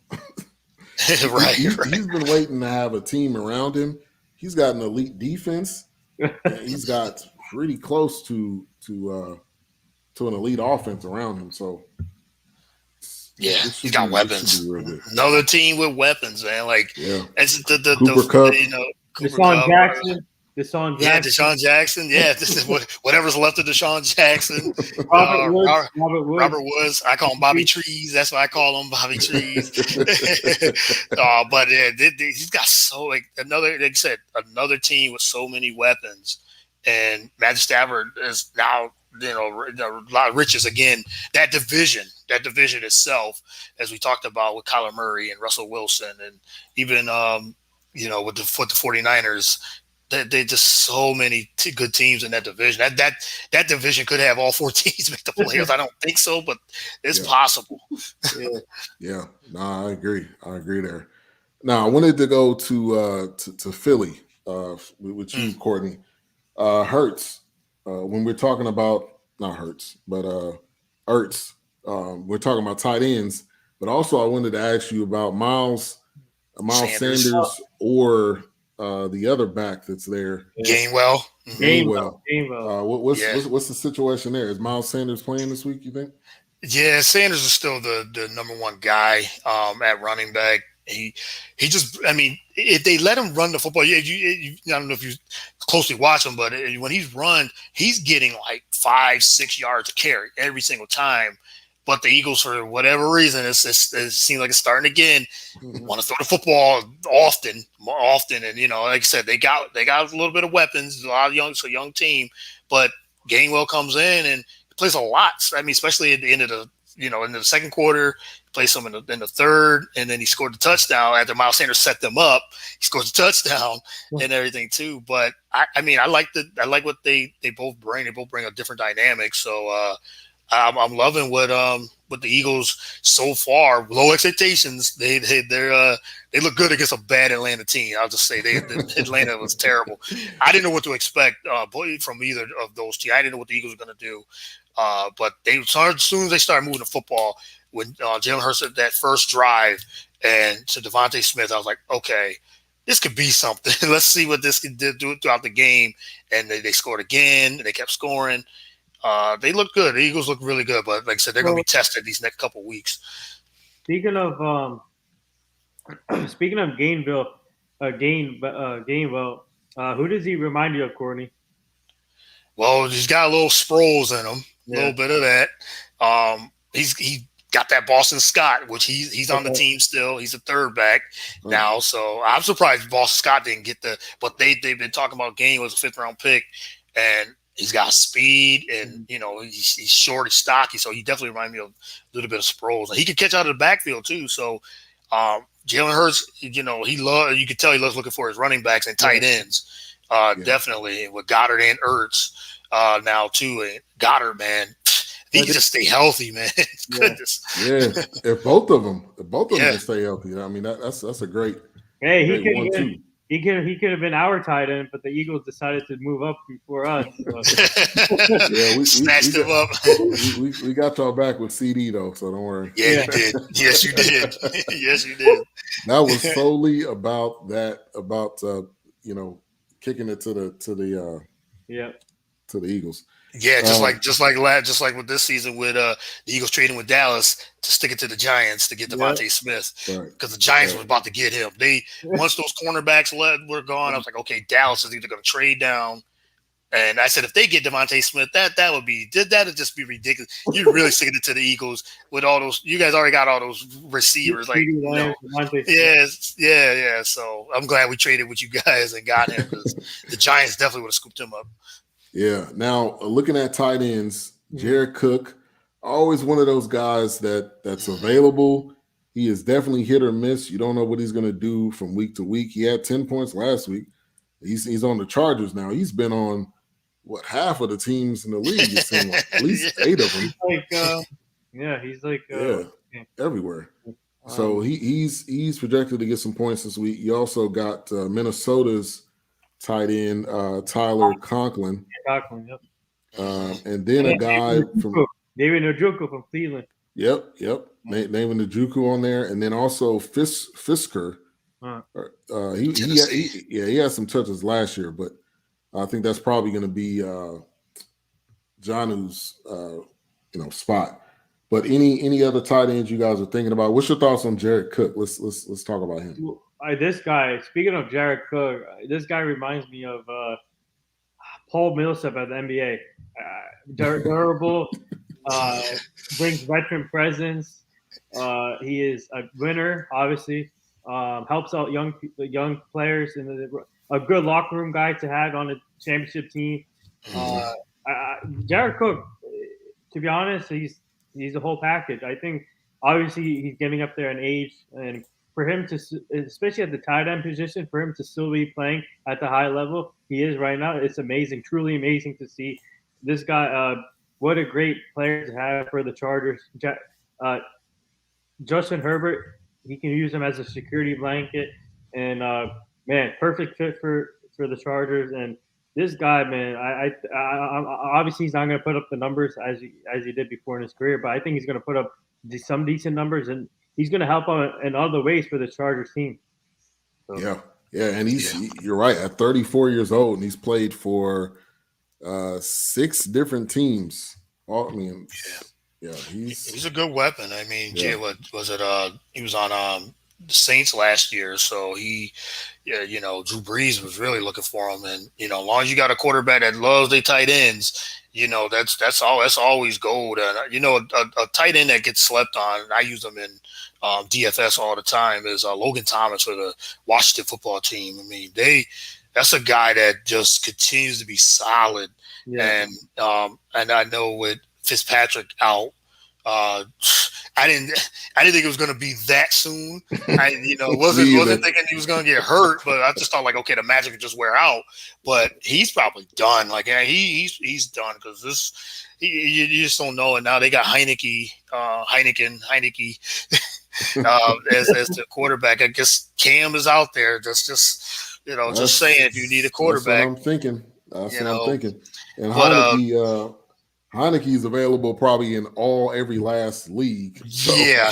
S3: Right.
S1: He's been waiting to have a team around him. He's got an elite defense. And he's got pretty close to an elite offense around him. So.
S3: Yeah, he's got weapons. Another team with weapons, man. It's the
S1: Cooper Kupp.
S2: Deshaun Jackson.
S3: Yeah, Deshaun Jackson. Yeah, this is whatever's left of Deshaun Jackson. Robert Woods. I call him Bobby Trees. That's why I call him Bobby Trees. But he's got another team with so many weapons, and Matthew Stafford is now. A lot of riches again. That division itself, as we talked about with Kyler Murray and Russell Wilson, and even with the 49ers, they just so many good teams in that division. That division could have all 4 teams make the playoffs. I don't think so, but it's possible.
S1: Yeah. No, I agree there. Now I wanted to go to Philly with you, Courtney. Hurts. When we're talking about not Hurts, but Ertz, we're talking about tight ends. But also, I wanted to ask you about Miles Sanders or the other back that's there,
S3: Gainwell.
S1: What's the situation there? Is Miles Sanders playing this week? You think?
S3: Yeah, Sanders is still the number 1 guy at running back. He just, if they let him run the football, I don't know if you closely watch him, but when he's getting like 5-6 yards a carry every single time. But the Eagles, for whatever reason, it seems like it's starting again. Want to throw the football more often, and like I said, they got a little bit of weapons, a lot of young team. But Gainwell comes in and plays a lot. Especially at the end of the in the second quarter. Play some in the third, and then he scored the touchdown after Miles Sanders set them up. He scores the touchdown and everything too. But I like what they both bring. They both bring a different dynamic. So I'm loving what the Eagles so far. Low expectations. They look good against a bad Atlanta team. I'll just say Atlanta was terrible. I didn't know what to expect from either of those teams. I didn't know what the Eagles were going to do. But as soon as they started moving the football, when Jalen Hurts had that first drive and to Devontae Smith, I was like, okay, this could be something. Let's see what this can do throughout the game. And they scored again, and they kept scoring. They look good. The Eagles look really good, but like I said, they're going to be tested these next couple weeks.
S2: Speaking of Gainwell, who does he remind you of, Courtney?
S3: Well, he's got a little Sproles in him, a little bit of that. He got that Boston Scott, which he's on the team still. He's a third back now, so I'm surprised Boston Scott didn't get but they've been talking about Gainwell was a 5th-round pick, and he's got speed, and he's short, he's stocky, so he definitely reminds me of a little bit of Sproles. And he can catch out of the backfield too. So Jalen Hurts, you can tell he loves looking for his running backs and tight ends, definitely with Goddard and Ertz now too. And Goddard, man, he can just stay healthy, man. Goodness.
S1: Yeah, if both of them can stay healthy, I mean that's a great.
S2: Hey, he could have been our tight end, but the Eagles decided to move up before us.
S1: Yeah, we
S3: snatched him up.
S1: We got y'all back with CD though, so don't worry.
S3: Yeah, you did. Yes, you did. Yes, you did.
S1: That was solely about kicking it to the Eagles.
S3: Yeah, just like with this season with the Eagles trading with Dallas to stick it to the Giants to get Devontae Smith, because the Giants were about to get him. Once those cornerbacks were gone, I was like, okay, Dallas is either going to trade down, and I said if they get Devontae Smith, that'd just be ridiculous. You're really sticking it to the Eagles with all those. You guys already got all those receivers, yeah. So I'm glad we traded with you guys and got him, because the Giants definitely would have scooped him up.
S1: Yeah. Now, looking at tight ends, Jared Cook, always one of those guys that's available. He is definitely hit or miss. You don't know what he's going to do from week to week. He had 10 points last week. He's on the Chargers now. He's been on half of the teams in the league. It seems like at least 8 of them.
S2: He's like
S1: everywhere. So he's projected to get some points this week. You also got Minnesota's tight end Tyler Conklin. And then a guy from
S2: David Njoku from Cleveland.
S1: Yep. Naming Njoku on there, and then also Fisker. He had some touches last year, but I think that's probably going to be Jonu's spot. But any other tight ends you guys are thinking about? What's your thoughts on Jared Cook? Let's talk about him.
S2: This guy, speaking of Jared Cook, this guy reminds me of Paul Millsap at the NBA. Durable, brings veteran presence. He is a winner, obviously. Helps out young players, and a good locker room guy to have on a championship team. Jared Cook, to be honest, he's a whole package. I think obviously he's getting up there in age, and for him to, especially at the tight end position, for him to still be playing at the high level he is right now, it's amazing, truly amazing to see. This guy, what a great player to have for the Chargers. Justin Herbert, he can use him as a security blanket, and man, perfect fit for the Chargers. And this guy, man, I obviously he's not going to put up the numbers as he did before in his career, but I think he's going to put up some decent numbers, and he's going to help out in other ways for the Chargers team.
S1: So, yeah, and you're right, at 34 years old, and he's played for 6 different teams.
S3: He's a good weapon. I mean, what was it? He was on the Saints last year, so Drew Brees was really looking for him, and as long as you got a quarterback that loves their tight ends, that's always gold. And a tight end that gets slept on, and I use them in DFS all the time, is Logan Thomas for the Washington football team. I mean, that's a guy that just continues to be solid, and I know with Fitzpatrick out, I didn't think it was going to be that soon. I wasn't thinking he was going to get hurt, but I just thought like, okay, the magic would just wear out. But he's probably done. Like, yeah, he's done because you just don't know. And now they got Heineke as the quarterback. I guess Cam is out there. Just saying if you need a quarterback.
S1: That's what I'm thinking. That's what I'm thinking. And Heineke is available probably in every last league. So.
S3: Yeah,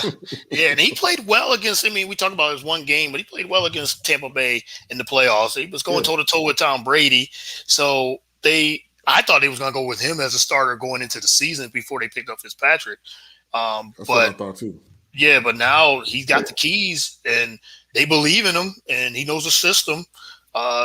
S3: and he played well against. I mean, we talk about his one game, but he played well against Tampa Bay in the playoffs. He was going toe to toe with Tom Brady. So I thought he was going to go with him as a starter going into the season before they picked up Fitzpatrick.
S1: That's what I thought too.
S3: Yeah, but now he's got the keys, and they believe in him, and he knows the system.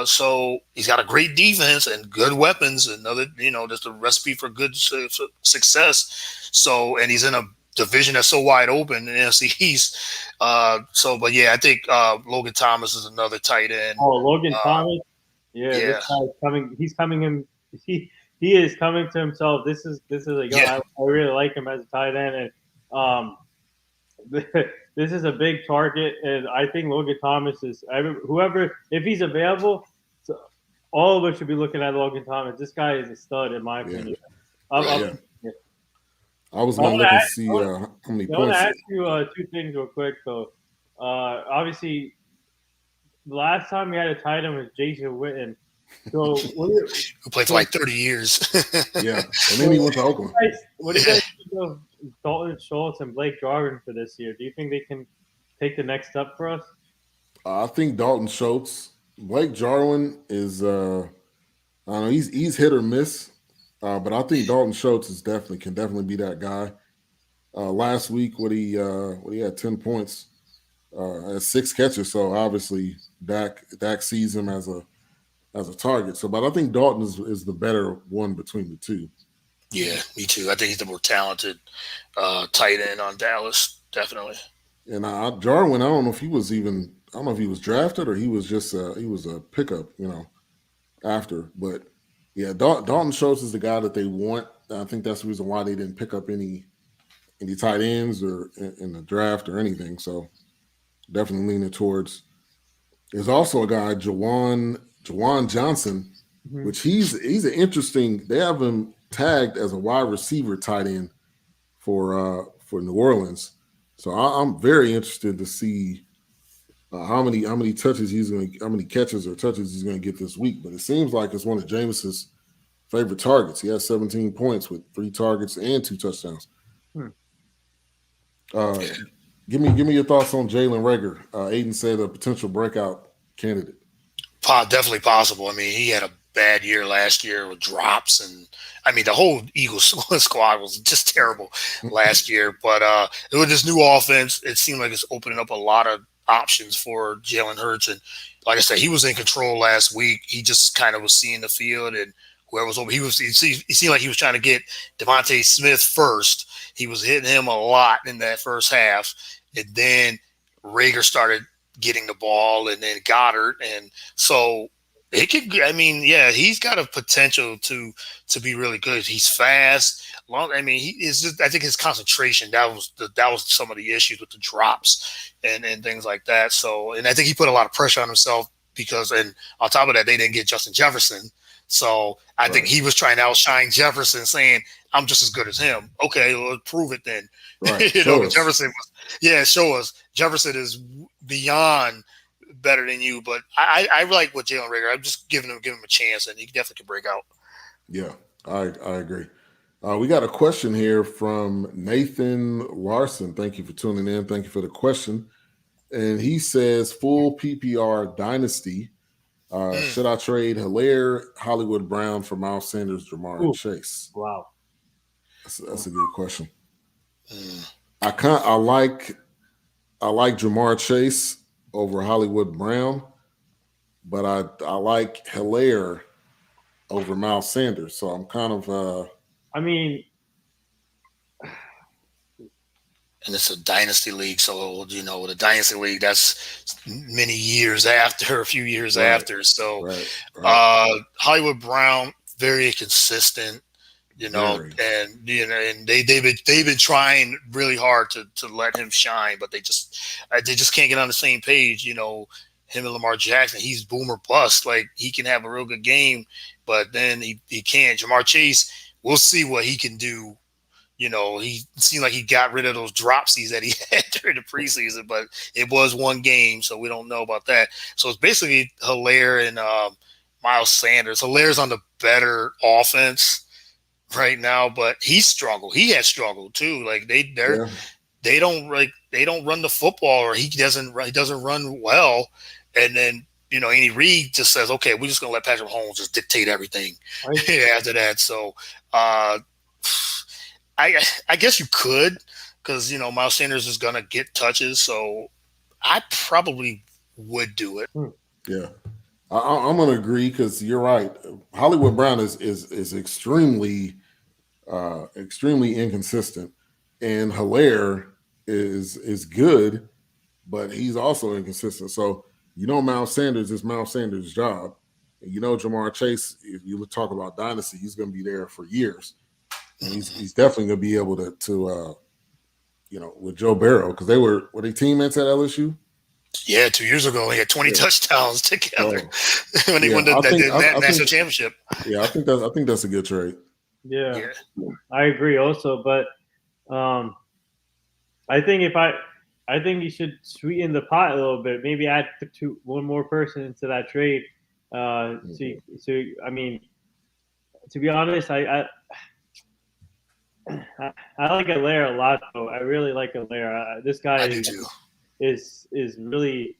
S3: So he's got a great defense and good weapons. Another, just a recipe for good success. So, and he's in a division that's so wide open in the NFC East. But yeah, I think Logan Thomas is another tight end.
S2: Oh, Logan Thomas. Yeah. This guy's coming. He's coming in. He is coming to himself. This is a guy. I really like him as a tight end, and this is a big target, and I think Logan Thomas is whoever, if he's available, so all of us should be looking at Logan Thomas. This guy is a stud, in my opinion.
S1: I was going to look and see how many points.
S2: I want to ask you two things real quick. So, obviously, the last time we had a tight end was Jason Witten. So,
S3: who played for like 30 years.
S1: Yeah, and then he went to Oakland.
S2: What do you guys think of Dalton, Schultz, and Blake Jarvin for this year? Do you think they can take the next step for us?
S1: I think Dalton Schultz. Blake Jarwin is I don't know, he's hit or miss, but I think Dalton Schultz can definitely be that guy. Last week, he had 10 points, had 6 catches. So obviously Dak sees him as a target. So, but I think Dalton is the better one between the two.
S3: Yeah, me too. I think he's the more talented tight end on Dallas, definitely.
S1: And Jarwin, I don't know if he was drafted or he was just he was a pickup, after. But yeah, Dalton Schultz is the guy that they want. I think that's the reason why they didn't pick up any tight ends or in the draft or anything. So definitely leaning towards. There's also a guy, Jawan Johnson, which he's an interesting. They have him tagged as a wide receiver tight end for New Orleans. So I'm very interested to see how many touches how many catches or touches he's going to get this week. But it seems like it's one of Jameis's favorite targets. He has 17 points with 3 targets and 2 touchdowns. Give me your thoughts on Jalen Rager. Aiden said a potential breakout candidate.
S3: Definitely possible. I mean, he had a bad year last year with drops, and I mean the whole Eagles squad was just terrible last year. But with this new offense, it seemed like it's opening up a lot of options for Jalen Hurts. And like I said, he was in control last week. He just kind of was seeing the field, and whoever was over, he seemed like he was trying to get Devontae Smith first. He was hitting him a lot in that first half, and then Rager started getting the ball, and then Goddard, and so it could. I mean, yeah, he's got a potential to be really good. He's fast. I mean, he is. Just, I think his concentration that was some of the issues with the drops and things like that. So, and I think he put a lot of pressure on himself because, and on top of that, they didn't get Justin Jefferson. So I think he was trying to outshine Jefferson, saying, "I'm just as good as him." Okay, well, prove it then.
S1: Right.
S3: Jefferson was, show us. Jefferson is beyond better than you, but I like what Jalen Rager. I'm just giving him a chance, and he definitely can break out.
S1: Yeah, I agree. We got a question here from Nathan Larson. Thank you for tuning in. Thank you for the question. And he says, full PPR dynasty. Should I trade Hilaire, Hollywood Brown for Miles Sanders, Jamar Chase?
S2: Wow.
S1: That's a good question. I like Jamar Chase over Hollywood Brown, but I like Hilaire over Miles Sanders. So I'm kind of
S3: and it's a dynasty league, so with a dynasty league, that's many years after, a few years after. So
S1: right.
S3: Hollywood Brown, very consistent. and they've been trying really hard to let him shine, but they just can't get on the same page. Him and Lamar Jackson, he's boom or bust. Like, he can have a real good game, but then he can't. Jamar Chase, we'll see what he can do. He seemed like he got rid of those dropsies that he had during the preseason, but it was one game, so we don't know about that. So it's basically Hilaire and Miles Sanders. Hilaire's on the better offense right now, but he struggled. He has struggled too. Like, they don't run the football, or he doesn't run well. And then, Andy Reid just says, okay, we're just going to let Patrick Mahomes just dictate everything after that. So I guess you could, because, Miles Sanders is going to get touches. So I probably would do it.
S1: Yeah. I'm going to agree, because you're right. Hollywood Brown is extremely inconsistent, and Hilaire is good, but he's also inconsistent. So, Miles Sanders is Miles Sanders' job. And Jamar Chase, if you talk about dynasty, he's going to be there for years. And he's definitely going to be able to with Joe Burrow, because were they teammates at LSU?
S3: Yeah, 2 years ago, they had 20 touchdowns together when they won the national championship.
S1: Yeah, I think that's a good trade.
S2: Yeah, I agree also, but I think you should sweeten the pot a little bit. Maybe add one more person into that trade. I mean, to be honest, I like Hilaire a lot, though. I really like Hilaire. This guy is really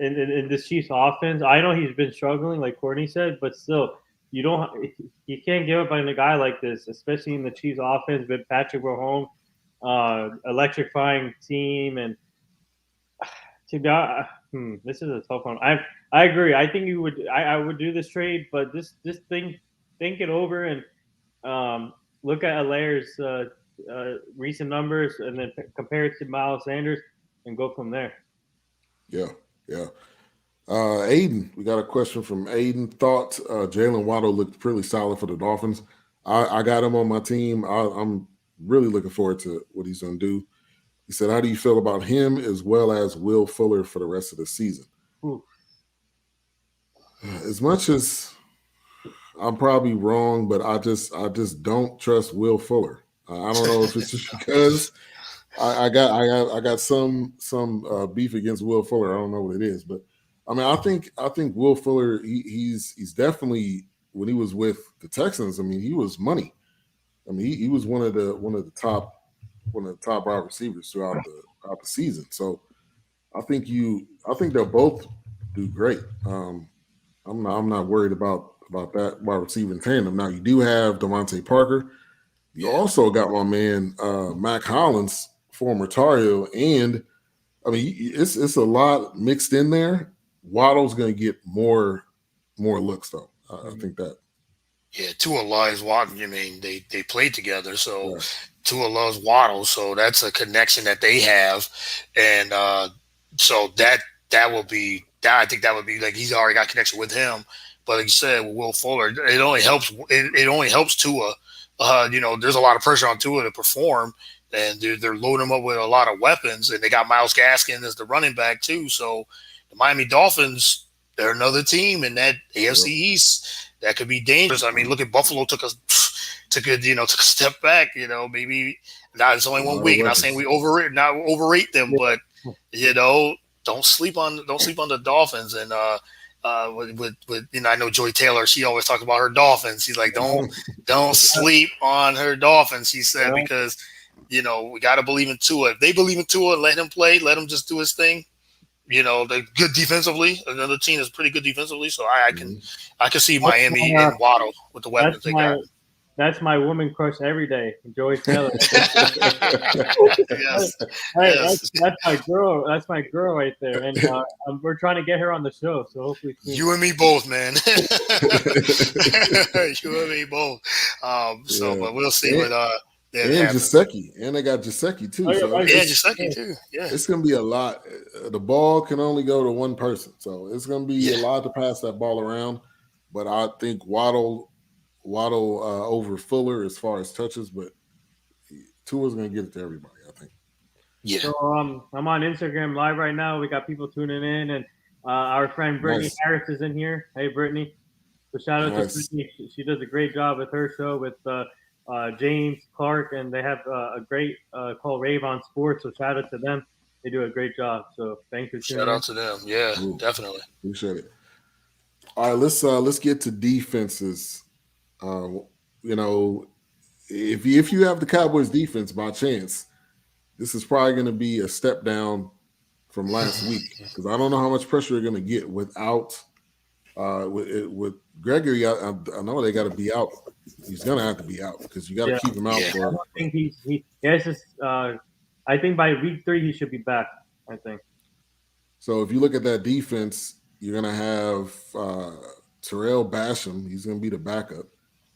S2: in this Chiefs offense. I know he's been struggling, like Courtney said, but still, you can't give up on a guy like this, especially in the Chiefs offense with Patrick Mahomes, electrifying team. And this is a tough one. I agree. I think I would do this trade, but think it over and look at Hilaire's recent numbers, and then compare it to Miles Sanders and go from there.
S1: Yeah. Aiden, we got a question from Aiden. Thought Jalen Waddle looked pretty solid for the Dolphins. I got him on my team. I'm really looking forward to what he's going to do. He said, how do you feel about him as well as Will Fuller for the rest of the season?
S2: Ooh.
S1: As much as I'm probably wrong, but I just don't trust Will Fuller. I don't know if it's just because I got some beef against Will Fuller. I don't know what it is, but I mean, I think Will Fuller, he's definitely, when he was with the Texans, I mean, he was money. I mean, he was one of the top wide receivers throughout the season. So I think they'll both do great. I'm not worried about that wide receiver tandem. Now, you do have Devontae Parker. You also got my man Mac Hollins, former Tar Heel, and I mean, it's a lot mixed in there. Waddle's going to get more looks, though. I think that.
S3: Yeah, Tua loves Waddle. I mean, they played together, so Tua loves Waddle, so that's a connection that they have, and so that will be. I think that would be like he's already got connection with him. But like you said, with Will Fuller, it only helps. It only helps Tua. There's a lot of pressure on Tua to perform, and they're loading him up with a lot of weapons, and they got Myles Gaskin as the running back too. So the Miami Dolphins, they're another team in that AFC East that could be dangerous. I mean, look at Buffalo took a step back. Maybe now it's only 1 week. Not saying we overrate them, but don't sleep on the Dolphins. And I know Joy Taylor, she always talks about her Dolphins. She's like, don't sleep on her Dolphins, she said, because we got to believe in Tua. If they believe in Tua, let him play, let him just do his thing. They're good defensively. Another team is pretty good defensively, so I can see Miami and Waddle with the weapons they got.
S2: That's my woman crush every day, Joey Taylor.
S3: Yes.
S2: That's my girl. That's my girl right there, and we're trying to get her on the show. So hopefully,
S3: you and me both, man. You and me both. But we'll see what.
S1: And Gesicki, and they got Gesicki too.
S3: Gesicki too. Yeah,
S1: it's gonna be a lot. The ball can only go to one person, so it's gonna be a lot to pass that ball around. But I think Waddle Waddle over Fuller as far as touches, but Tua's going to get it to everybody, I think.
S3: Yeah.
S2: So I'm on Instagram Live right now. We got people tuning in, and our friend Brittany Harris is in here. Hey, Brittany. So shout out to Brittany. She does a great job with her show with James Clark, and they have a great called Rave on Sports. So shout out to them. They do a great job. So thanks for tuning in.
S3: Shout out to them. Yeah, definitely.
S1: Appreciate it. All right, let's get to defenses. If you have the Cowboys defense by chance, this is probably going to be a step down from last week because I don't know how much pressure you're going to get without with Gregory. I know they got to be out. He's going to have to be out because you got to keep him out for.
S2: I don't think I think by week 3 he should be back. I think.
S1: So if you look at that defense, you're going to have Terrell Basham. He's going to be the backup.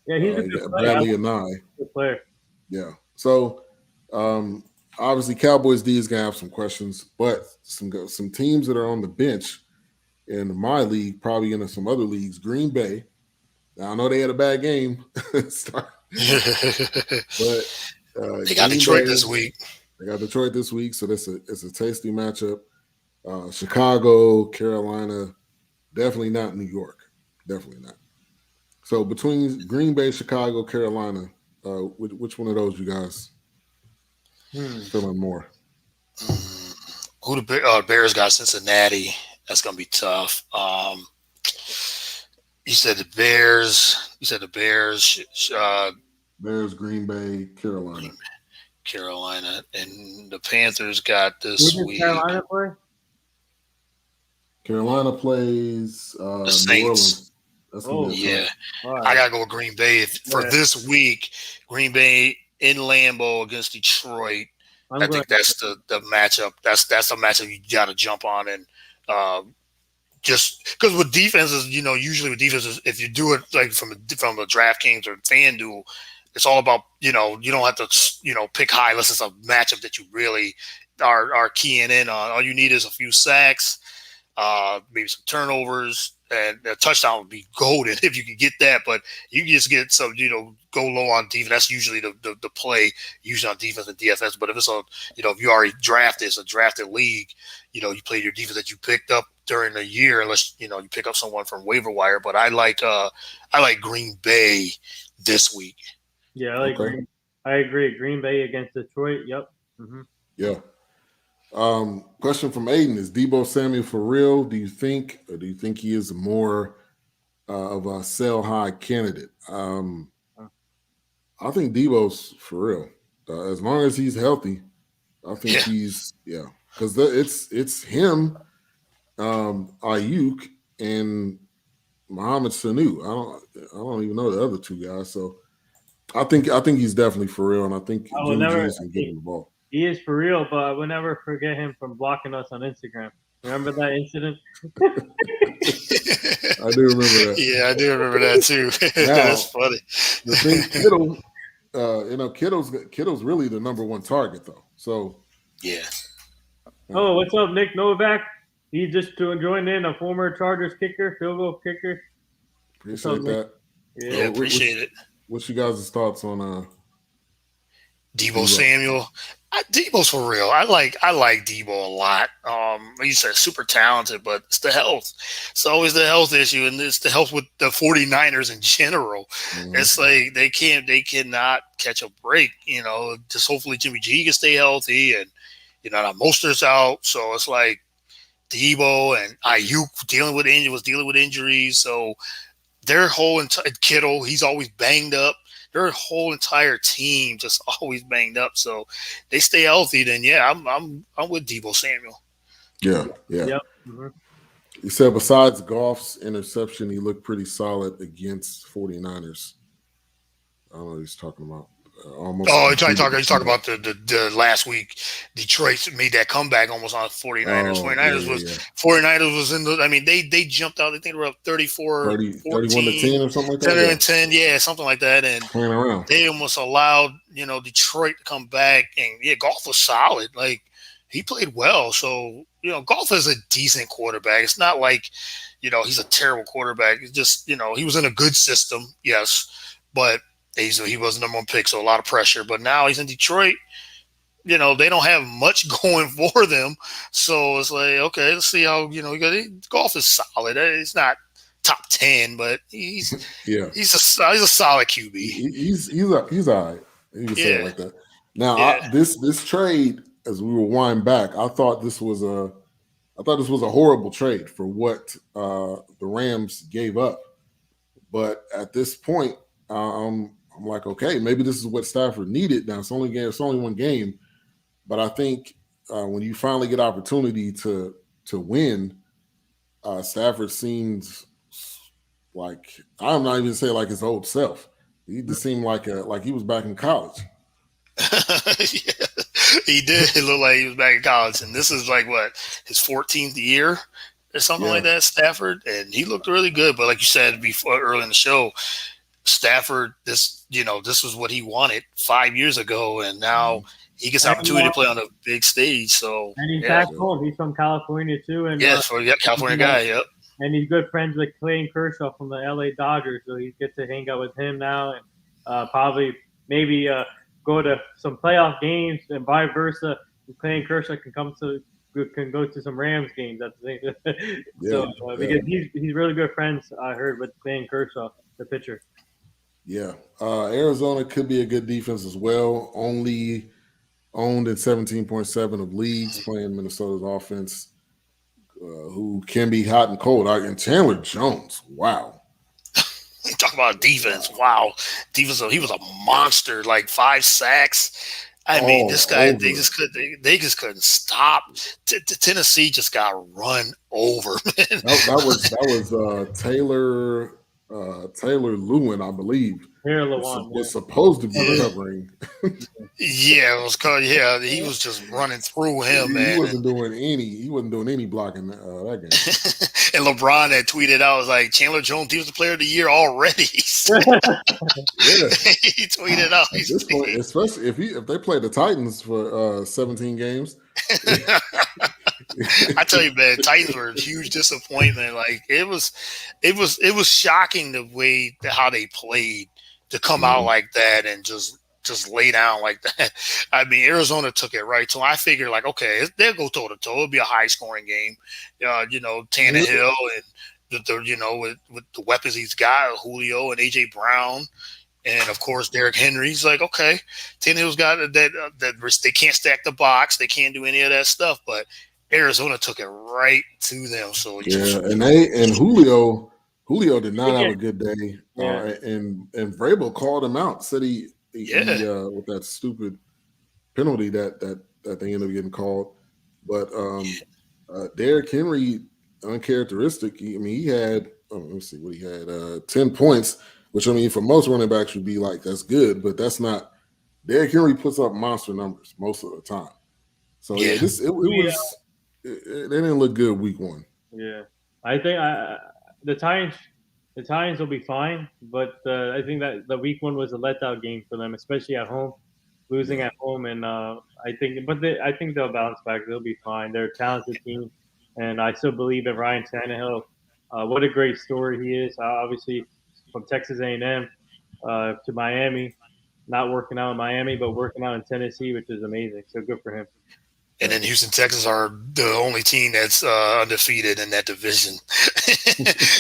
S2: Yeah, he's a good player.
S1: Bradley Anai.
S2: Good player.
S1: Yeah. So obviously Cowboys D is going to have some questions, but some teams that are on the bench in my league, probably in some other leagues, Green Bay. Now, I know they had a bad game. But
S3: they got Detroit this week.
S1: They got Detroit this week, so it's a tasty matchup. Chicago, Carolina, definitely not New York. Definitely not. So between Green Bay, Chicago, Carolina, which one of those you guys feeling more?
S3: Who the Bears got? Cincinnati. That's gonna be tough. You said the Bears.
S1: Bears, Green Bay,
S3: Carolina, and the Panthers got this week.
S2: Carolina play?
S1: Carolina plays
S3: the Saints.
S1: That's
S3: yeah. Right. I gotta go with Green Bay for this week. Green Bay in Lambeau against Detroit. I think that's the matchup. That's a matchup you gotta jump on, and just because with defenses, usually with defenses, if you do it like from a DraftKings or FanDuel, it's all about you don't have to pick high unless it's a matchup that you really are keying in on. All you need is a few sacks, maybe some turnovers. And a touchdown would be golden if you could get that, but you can just get some, go low on defense. That's usually the play, usually on defense and DFS. But if it's if you already drafted, it's a drafted league, you play your defense that you picked up during the year, unless you pick up someone from waiver wire. But I like Green Bay this week.
S2: Yeah, I agree. Green Bay against Detroit. Yep. Mm-hmm.
S1: Yeah. Question from Aiden: is Deebo Samuel for real? Do you think he is more of a sell high candidate? I think Deebo's for real. As long as he's healthy, I think he's because it's him, Ayuk, and Mohamed Sanu. I don't even know the other two guys. So I think he's definitely for real, and I think Jimmy James can give him the ball.
S2: He is for real, but I will never forget him from blocking us on Instagram. Remember that incident?
S1: I do remember that.
S3: Yeah, I do remember that too. That's funny.
S1: The thing, Kittle's really the number one target, though. So
S3: yeah.
S2: Oh, what's up, Nick Novak? He just joined in, a former Chargers kicker, field goal kicker.
S1: Appreciate that.
S3: Yeah, appreciate it.
S1: What's you guys' thoughts on
S3: Deebo Samuel? Deebo's for real. I like Deebo a lot. You said super talented, but it's the health. It's always the health issue, and it's the health with the 49ers in general. Mm-hmm. It's like they cannot catch a break. Just hopefully Jimmy G can stay healthy, and now Mostert's out, so it's like Deebo and Ayuk was dealing with injuries. So their whole Kittle, he's always banged up. Their whole entire team just always banged up. So they stay healthy, then I'm with Deebo Samuel.
S1: Yeah.
S2: Yep. Mm-hmm.
S1: He said besides Goff's interception, he looked pretty solid against 49ers. I don't know what he's talking about.
S3: He's talking about the last week. Detroit made that comeback almost on 49ers. 49ers was in they jumped out. I think they were up 31
S1: to 10 or something like that.
S3: 10, something like that. And
S1: playing around.
S3: They almost allowed, Detroit to come back. And Goff was solid. Like he played well. So, Goff is a decent quarterback. It's not like, he's a terrible quarterback. It's just, he was in a good system, yes. but he was the number one pick, so a lot of pressure. But now he's in Detroit. They don't have much going for them, so it's like, okay, let's see how golf is solid. It's not top 10, but he's a solid QB.
S1: He's all right. You can say it like that. Now this trade, as we were wind back, I thought this was a horrible trade for what the Rams gave up. But at this point, I'm like, okay, maybe this is what Stafford needed. Now it's only one game, but I think when you finally get opportunity to win, Stafford seems like, I'm not even saying like his old self. He just seemed like he was back in college.
S3: Yeah, he did look like he was back in college, and this is like what, his 14th year or something like that, Stafford, and he looked really good. But like you said before early in the show, Stafford, this was what he wanted 5 years ago, and now he gets opportunity to play on a big stage. So,
S2: and he's back home. He's from California too, and
S3: California guy. Yep.
S2: And he's good friends with Clayton Kershaw from the LA Dodgers, so he gets to hang out with him now, and probably maybe go to some playoff games, and vice versa. Clayton Kershaw can go to some Rams games at the same. Because he's really good friends, I heard, with Clayton Kershaw, the pitcher.
S1: Yeah, Arizona could be a good defense as well. Only owned in 17.7 of leagues, playing Minnesota's offense, who can be hot and cold. And Chandler Jones, wow.
S3: Talk about defense. Wow. Defense, he was a monster, like 5 sacks. I mean, this guy, they just couldn't stop. Tennessee just got run over, man.
S1: That was Taylor Lewin, I believe. Was supposed to be covering.
S3: Yeah, it was called. Yeah, he was just running through him, man.
S1: He wasn't doing any blocking that game.
S3: And LeBron had tweeted out, was like, Chandler Jones, he was the player of the year already. He tweeted out.
S1: At this point, especially if they play the Titans for 17 games.
S3: I tell you, man, Titans were a huge disappointment. Like it was shocking the way how they played to come out like that and just lay down like that. I mean, Arizona took it right. So I figured, like, okay, they'll go toe to toe. It'll be a high scoring game. Tannehill and with the weapons he's got, Julio and AJ Brown. And of course, Derrick Henry's like, okay, Tannehill's got that. They can't stack the box. They can't do any of that stuff. But Arizona took it right to them. So
S1: and Julio did not have a good day. And Vrabel called him out. Said he with that stupid penalty that they ended up getting called. But Derrick Henry, uncharacteristic. He had let me see what he had. 10 points. Which, for most running backs would be like, that's good, but that's not. Derrick Henry puts up monster numbers most of the time. So, it didn't look good week one.
S2: Yeah. I think the Titans will be fine, but I think that the week one was a letdown game for them, especially at home, losing at home. And I think they'll bounce back. They'll be fine. They're a talented team, and I still believe in Ryan Tannehill. What a great story he is. Obviously, from Texas A&M to Miami, not working out in Miami, but working out in Tennessee, which is amazing. So good for him.
S3: And then Houston Texans are the only team that's undefeated in that division.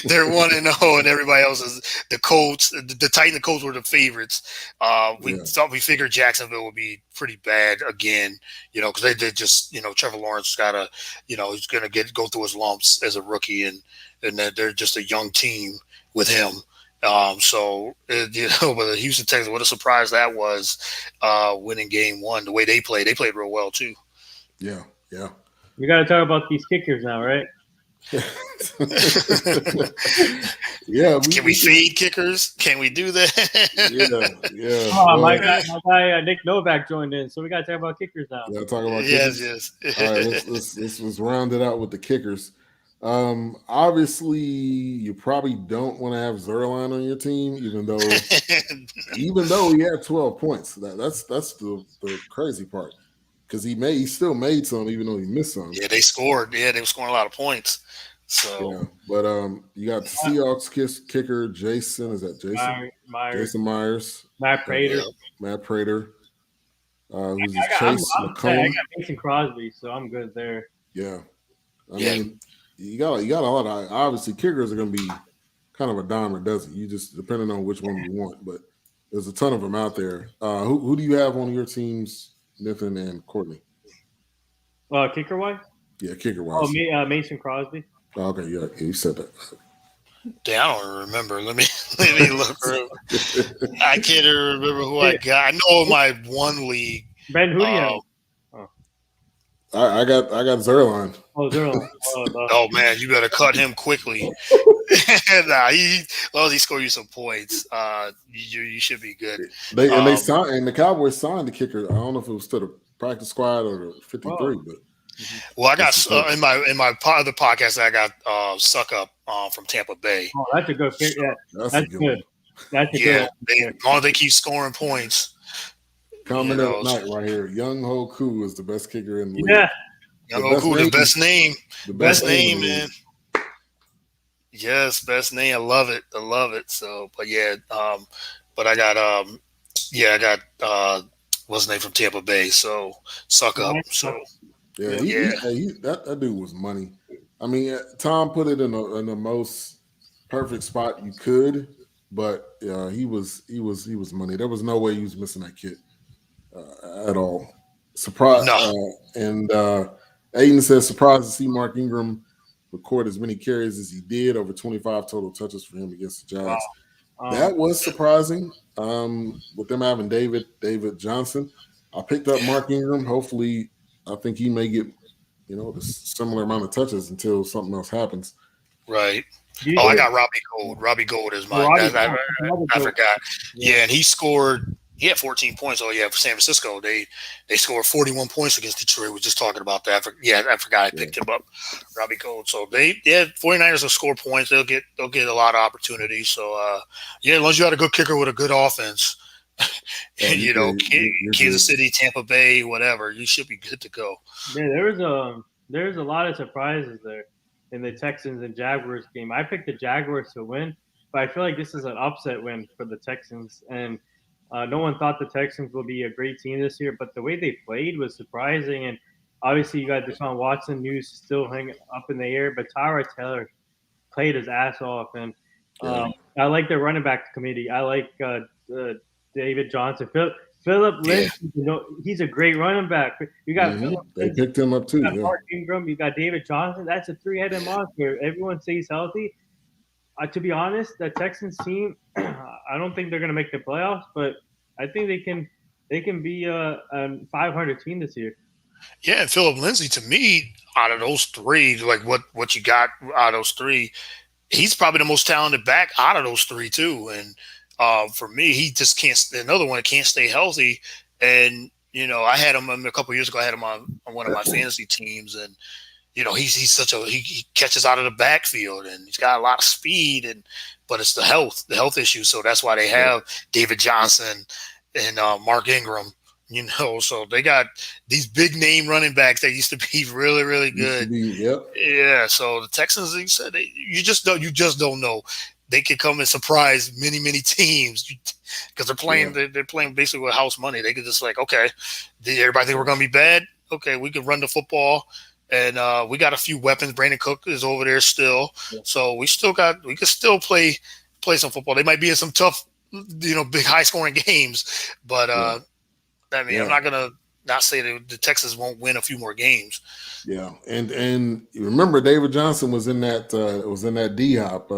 S3: They're 1-0, and everybody else is the Colts. The Titans and Colts were the favorites. We figured Jacksonville would be pretty bad again, because they did just, Trevor Lawrence got to, he's going to go through his lumps as a rookie, and they're just a young team with him. But the Houston Texans, what a surprise that was, winning game one. The way they played real well too.
S1: Yeah.
S2: We got to talk about these kickers now, right?
S1: Yeah.
S3: Can we fade kickers? Can we do that?
S1: Yeah.
S2: Oh, my guy Nick Novak joined in, so we got to talk about kickers now.
S1: Yeah, talk about kickers. Yes. All right, let's round it out with the kickers. Obviously, you probably don't want to have Zerline on your team, even though he had 12 points. That's the crazy part, because he still made some, even though he missed some.
S3: Yeah, they scored. Yeah, they were scoring a lot of points. So
S1: yeah, but you got the Seahawks kicker Jason. Is that Jason? Jason Myers.
S2: Matt Prater.
S1: Matt Prater. Who's this?
S2: I'm
S1: Chase
S2: I
S1: McCollum.
S2: got Mason Crosby, so I'm good there.
S1: Yeah, I mean, you got a lot of obviously kickers are going to be kind of a dime or dozen. You just depending on which one you want, but there's a ton of them out there. Who do you have on your teams, Nathan and Courtney?
S2: Kicker wise?
S1: Yeah, kicker wise.
S2: Oh, Mason Crosby.
S1: Oh, okay, yeah, you said that.
S3: Damn, I don't remember. Let me look. I can't even remember who I got. I know in my one league.
S2: Ben, who do you have?
S1: I got Zerline.
S2: Oh, Zerline.
S3: Oh man, you better cut him quickly. Nah, he scored you some points. You should be good.
S1: They signed, and the Cowboys signed the kicker. I don't know if it was to the practice squad or the 53, but.
S3: Well, I got in my other podcast. I got Suck Up from Tampa Bay.
S2: Oh, that's a good pick. Yeah, that's good.
S1: One.
S2: That's a good.
S3: As long as they keep scoring points.
S1: Comment of the night right here. Young Ho Koo is the best kicker in the league.
S2: Yeah,
S3: Young Ho Koo, the best name. The best name, man. Yes, best name. I love it. So, but yeah, but I got what's his name from Tampa Bay? So Suck Up. So.
S1: Yeah, that dude was money. I mean, Tom put it in the most perfect spot you could, but he was money. There was no way he was missing that kid at all. Surprise!
S3: No.
S1: And Aiden says surprised to see Mark Ingram record as many carries as he did, over 25 total touches for him against the Giants. Wow. That was surprising. With them having David Johnson, I picked up Mark Ingram. Hopefully. I think he may get, the similar amount of touches until something else happens.
S3: Right. I got Robbie Gould. Robbie Gould is mine. I forgot. Yeah, and he scored. He had 14 points. Oh yeah, for San Francisco, they scored 41 points against Detroit. We were just talking about that. I forgot I picked him up, Robbie Gould. So 49ers will score points. They'll get a lot of opportunities. So as long as you had a good kicker with a good offense. You're Kansas City, Tampa Bay, whatever, you should be good to go.
S2: Yeah, there's a lot of surprises there in the Texans and Jaguars game. I picked the Jaguars to win, but I feel like this is an upset win for the Texans. And no one thought the Texans will be a great team this year, but the way they played was surprising. And obviously, you got Deshaun Watson news still hanging up in the air, but Tyrod Taylor played his ass off. And I like their running back committee. I like David Johnson. Philip Lindsay, he's a great running back. You got Philip
S1: they picked him up too.
S2: You got Mark Ingram, you got David Johnson. That's a three-headed monster. Everyone stays healthy. To be honest, that Texans team, I don't think they're going to make the playoffs, but I think they can be a 500 team this year.
S3: Yeah, and Philip Lindsay, to me, out of those three, like what you got out of those three, he's probably the most talented back out of those three too. And for me, he just can't. Another one that can't stay healthy. And I had him a couple of years ago. I had him on one of my fantasy teams, and he's such he catches out of the backfield, and he's got a lot of speed. But it's the health issue. So that's why they have David Johnson and Mark Ingram. So they got these big name running backs that used to be really, really good. Yeah. So the Texans, like you said, you just don't know. They could come and surprise many, many teams because they're playing. Yeah. They're playing basically with house money. They could just okay, did everybody think we're going to be bad? Okay, we can run the football, and we got a few weapons. Brandon Cook is over there still, so we can still play some football. They might be in some tough, big high scoring games, but I'm not going to not say that the Texans won't win a few more games.
S1: Yeah, and you remember David Johnson was in that D-Hop.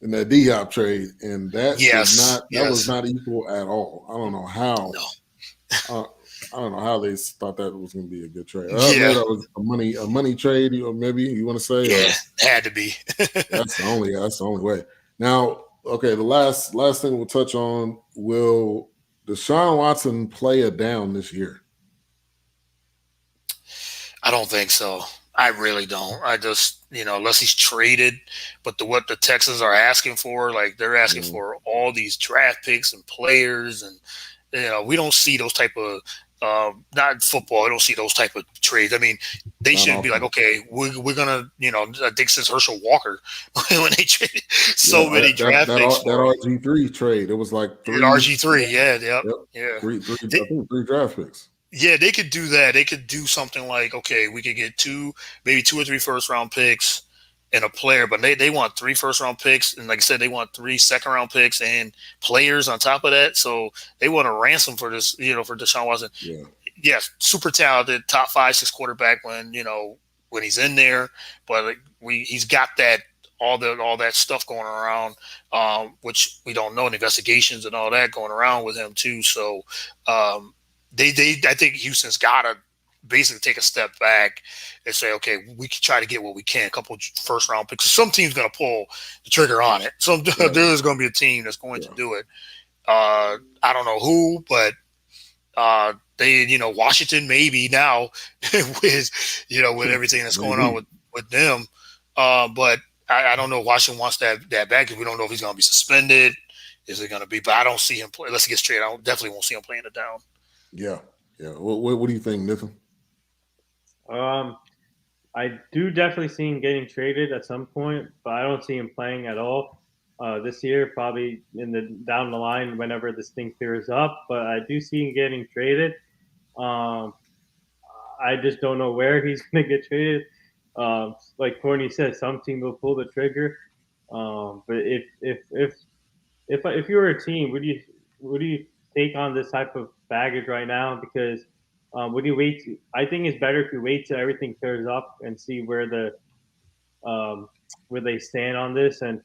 S1: In that D-Hop trade, and that was not equal at all. I don't know how. No. I don't know how they thought that was going to be a good trade. That was a money trade. Maybe you want to say?
S3: Yeah, had to be.
S1: That's the only way. Now, okay, the last thing we'll touch on: will Deshaun Watson play a down this year?
S3: I don't think so. I really don't. I just, unless he's traded, but what the Texans are asking for, they're asking for all these draft picks and players, and we don't see those type of not in football. I don't see those type of trades. I mean, They should be like, okay, we're gonna, I think since Herschel Walker when they traded so many draft picks
S1: that RG3 trade, it was like three
S3: RG3, yeah.
S1: Three, I think 3 draft picks.
S3: Yeah, they could do that. They could do something like, okay, we could get maybe 2 or 3 first round picks and a player, but they want 3 first round picks, and like I said, they want 3 second round picks and players on top of that. So they want a ransom for this, for Deshaun Watson. Yes, super talented, top 5-6 quarterback when he's in there, but he's got that all that stuff going around, which we don't know, and investigations and all that going around with him too. So I think Houston's got to basically take a step back and say, okay, we can try to get what we can, a couple first round picks. Some team's going to pull the trigger on it. There's going to be a team that's going to do it. I don't know who, but Washington maybe now with everything that's going on with them. But I don't know if Washington wants that back, because we don't know if he's going to be suspended. Is it going to be? But I don't see him play. Unless he gets traded, I definitely won't see him playing it down.
S1: Yeah. What do you think, Nathan?
S2: I do definitely see him getting traded at some point, but I don't see him playing at all this year. Probably down the line whenever this thing clears up. But I do see him getting traded. I just don't know where he's going to get traded. Like Courtney said, some team will pull the trigger. But if you were a team, would you take on this type of baggage right now? Because would you wait? I think it's better if you wait till everything clears up and see where they stand on this. And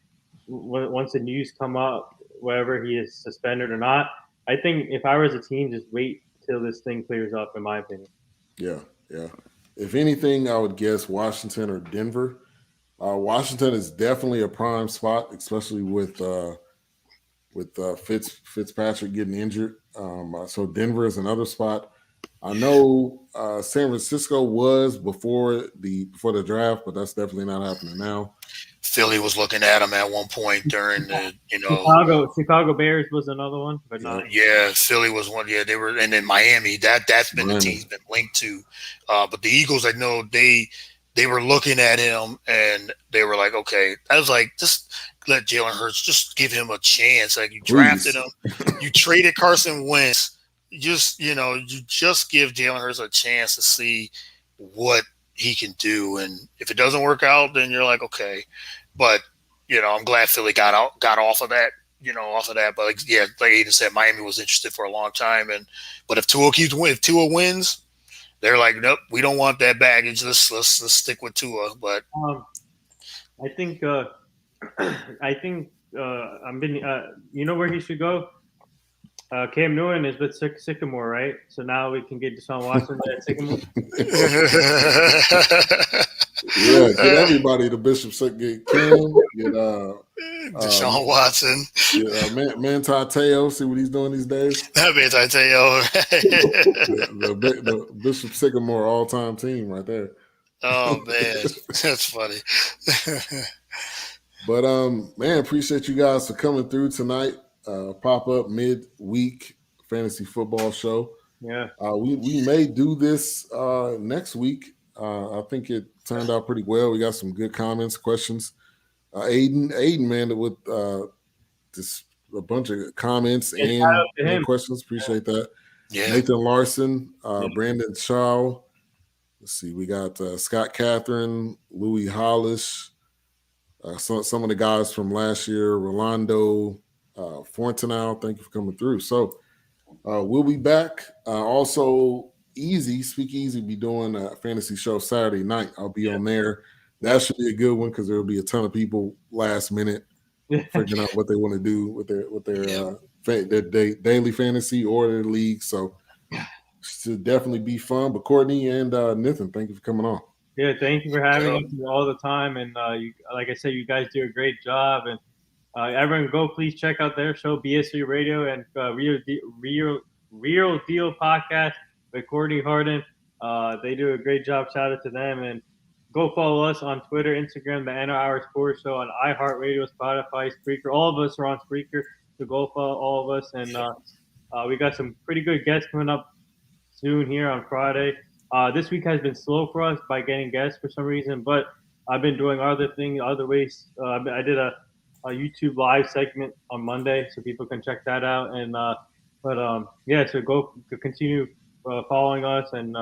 S2: once the news come up, whether he is suspended or not, I think if I was a team, just wait till this thing clears up. In my opinion. Yeah.
S1: If anything, I would guess Washington or Denver. Washington is definitely a prime spot, especially with Fitzpatrick getting injured. So Denver is another spot. I know San Francisco was before the draft, but that's definitely not happening now.
S3: Philly was looking at him at one point during the,
S2: Chicago Bears was another one, but not.
S3: Yeah, Philly was one. Yeah, they were, and then Miami. That's been the team's been linked to. But the Eagles, I know they were looking at him and they were like, okay. I was like, just let Jalen Hurts, just give him a chance. Like, you drafted him, you traded Carson Wentz. You just give Jalen Hurts a chance to see what he can do, and if it doesn't work out, then you're like, okay. But I'm glad Philly got off of that, But like Aiden said, Miami was interested for a long time, but if Tua wins, they're like, nope, we don't want that baggage. Let's stick with Tua. But
S2: I think where he should go. Cam Newton is with Sycamore, right? So now we can get Deshaun Watson at Sycamore.
S1: Yeah, get everybody to Bishop get Cam, get
S3: Deshaun Watson.
S1: Yeah, Manti Te'o, see what he's doing these days.
S3: Manti Te'o.
S1: the Bishop Sycamore all-time team right there.
S3: Oh man, that's funny.
S1: But man, appreciate you guys for coming through tonight. Pop-up mid-week fantasy football show.
S2: Yeah.
S1: We may do this next week. I think it turned out pretty well. We got some good comments, questions. Aiden, man, with just a bunch of comments and questions. Appreciate that.
S3: Yeah.
S1: Nathan Larson, Brandon Shaw. Let's see. We got Scott Catherine, Louis Hollis, some of the guys from last year, Rolando Fortinal. Thank you for coming through. So we'll be back. Also, Speak Easy be doing a fantasy show Saturday night. I'll be on there. That should be a good one because there will be a ton of people last minute figuring out what they want to do with their daily fantasy or their league. So it should definitely be fun. But Courtney and Nathan, thank you for coming on.
S2: Yeah, thank you for having us all the time. And like I said, you guys do a great job. And everyone, please check out their show, BSC Radio and Real Deal Podcast with Courtney Harden. They do a great job. Shout out to them. And go follow us on Twitter, Instagram, the NR Hour Sports Show, on iHeartRadio, Spotify, Spreaker. All of us are on Spreaker, so go follow all of us. And we got some pretty good guests coming up soon here on Friday. This week has been slow for us by getting guests for some reason, but I've been doing other ways. I did a YouTube live segment on Monday, so people can check that out. And so continue following us, and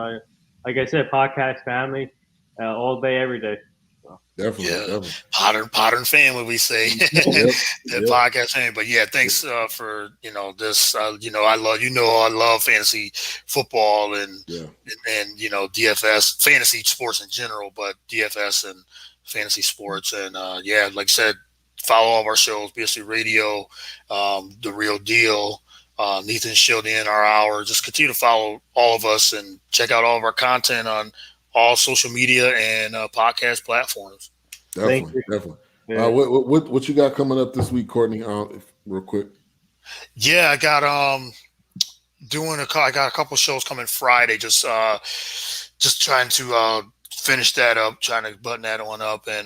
S2: like I said, podcast family all day, every day.
S1: Definitely.
S3: Modern family, we say.
S1: Yep.
S3: Podcast family. But yeah, thanks for this. I love fantasy football and DFS, fantasy sports in general, but DFS and fantasy sports. And like I said, follow all of our shows: BSC Radio, The Real Deal, Nathan Shilden, Our Hour. Just continue to follow all of us and check out all of our content on all social media and podcast platforms.
S1: Definitely.
S2: Yeah.
S1: What you got coming up this week, Courtney? Real quick.
S3: Yeah, I got I got a couple shows coming Friday. Just trying to finish that up, trying to button that one up, and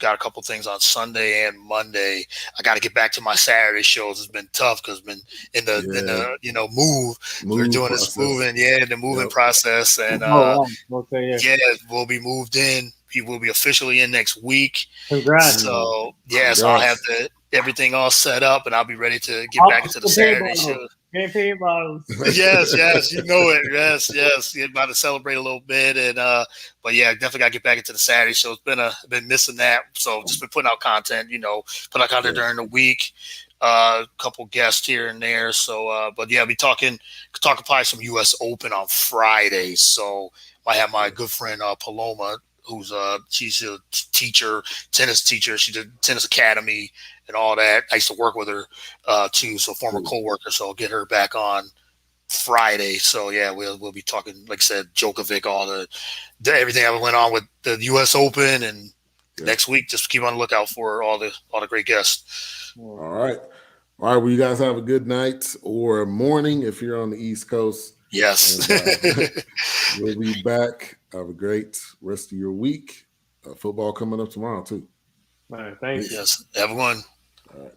S3: got a couple things on Sunday and Monday. I got to get back to my Saturday shows. It's been tough because I've been in the move. We're doing
S1: process.
S3: this moving, the moving process, and we'll be moved in. We will be officially in next week.
S2: Congrats!
S3: So so I'll have everything all set up, and I'll be ready to get back into the Saturday show.
S2: Campaign bottles.
S3: Yes, you know it. Yes. You're about to celebrate a little bit, and but yeah, definitely got to get back into the Saturday show. It's been missing that, so just been putting out content. Put out content during the week. Couple guests here and there. So, but yeah, be talking probably some U.S. Open on Friday. So I have my good friend Paloma, who's she's a tennis teacher. She did tennis academy and all that. I used to work with her too, so former co-worker. So I'll get her back on Friday. So yeah, we'll be talking, like I said, Djokovic, all the everything that went on with the U.S. Open, and next week just keep on the lookout for all the great guests.
S1: All right. Well, you guys have a good night or morning if you're on the East Coast.
S3: Yes.
S1: And, we'll be back. Have a great rest of your week. Football coming up tomorrow too.
S2: All right, thanks.
S3: Yes, have a one.
S1: All right.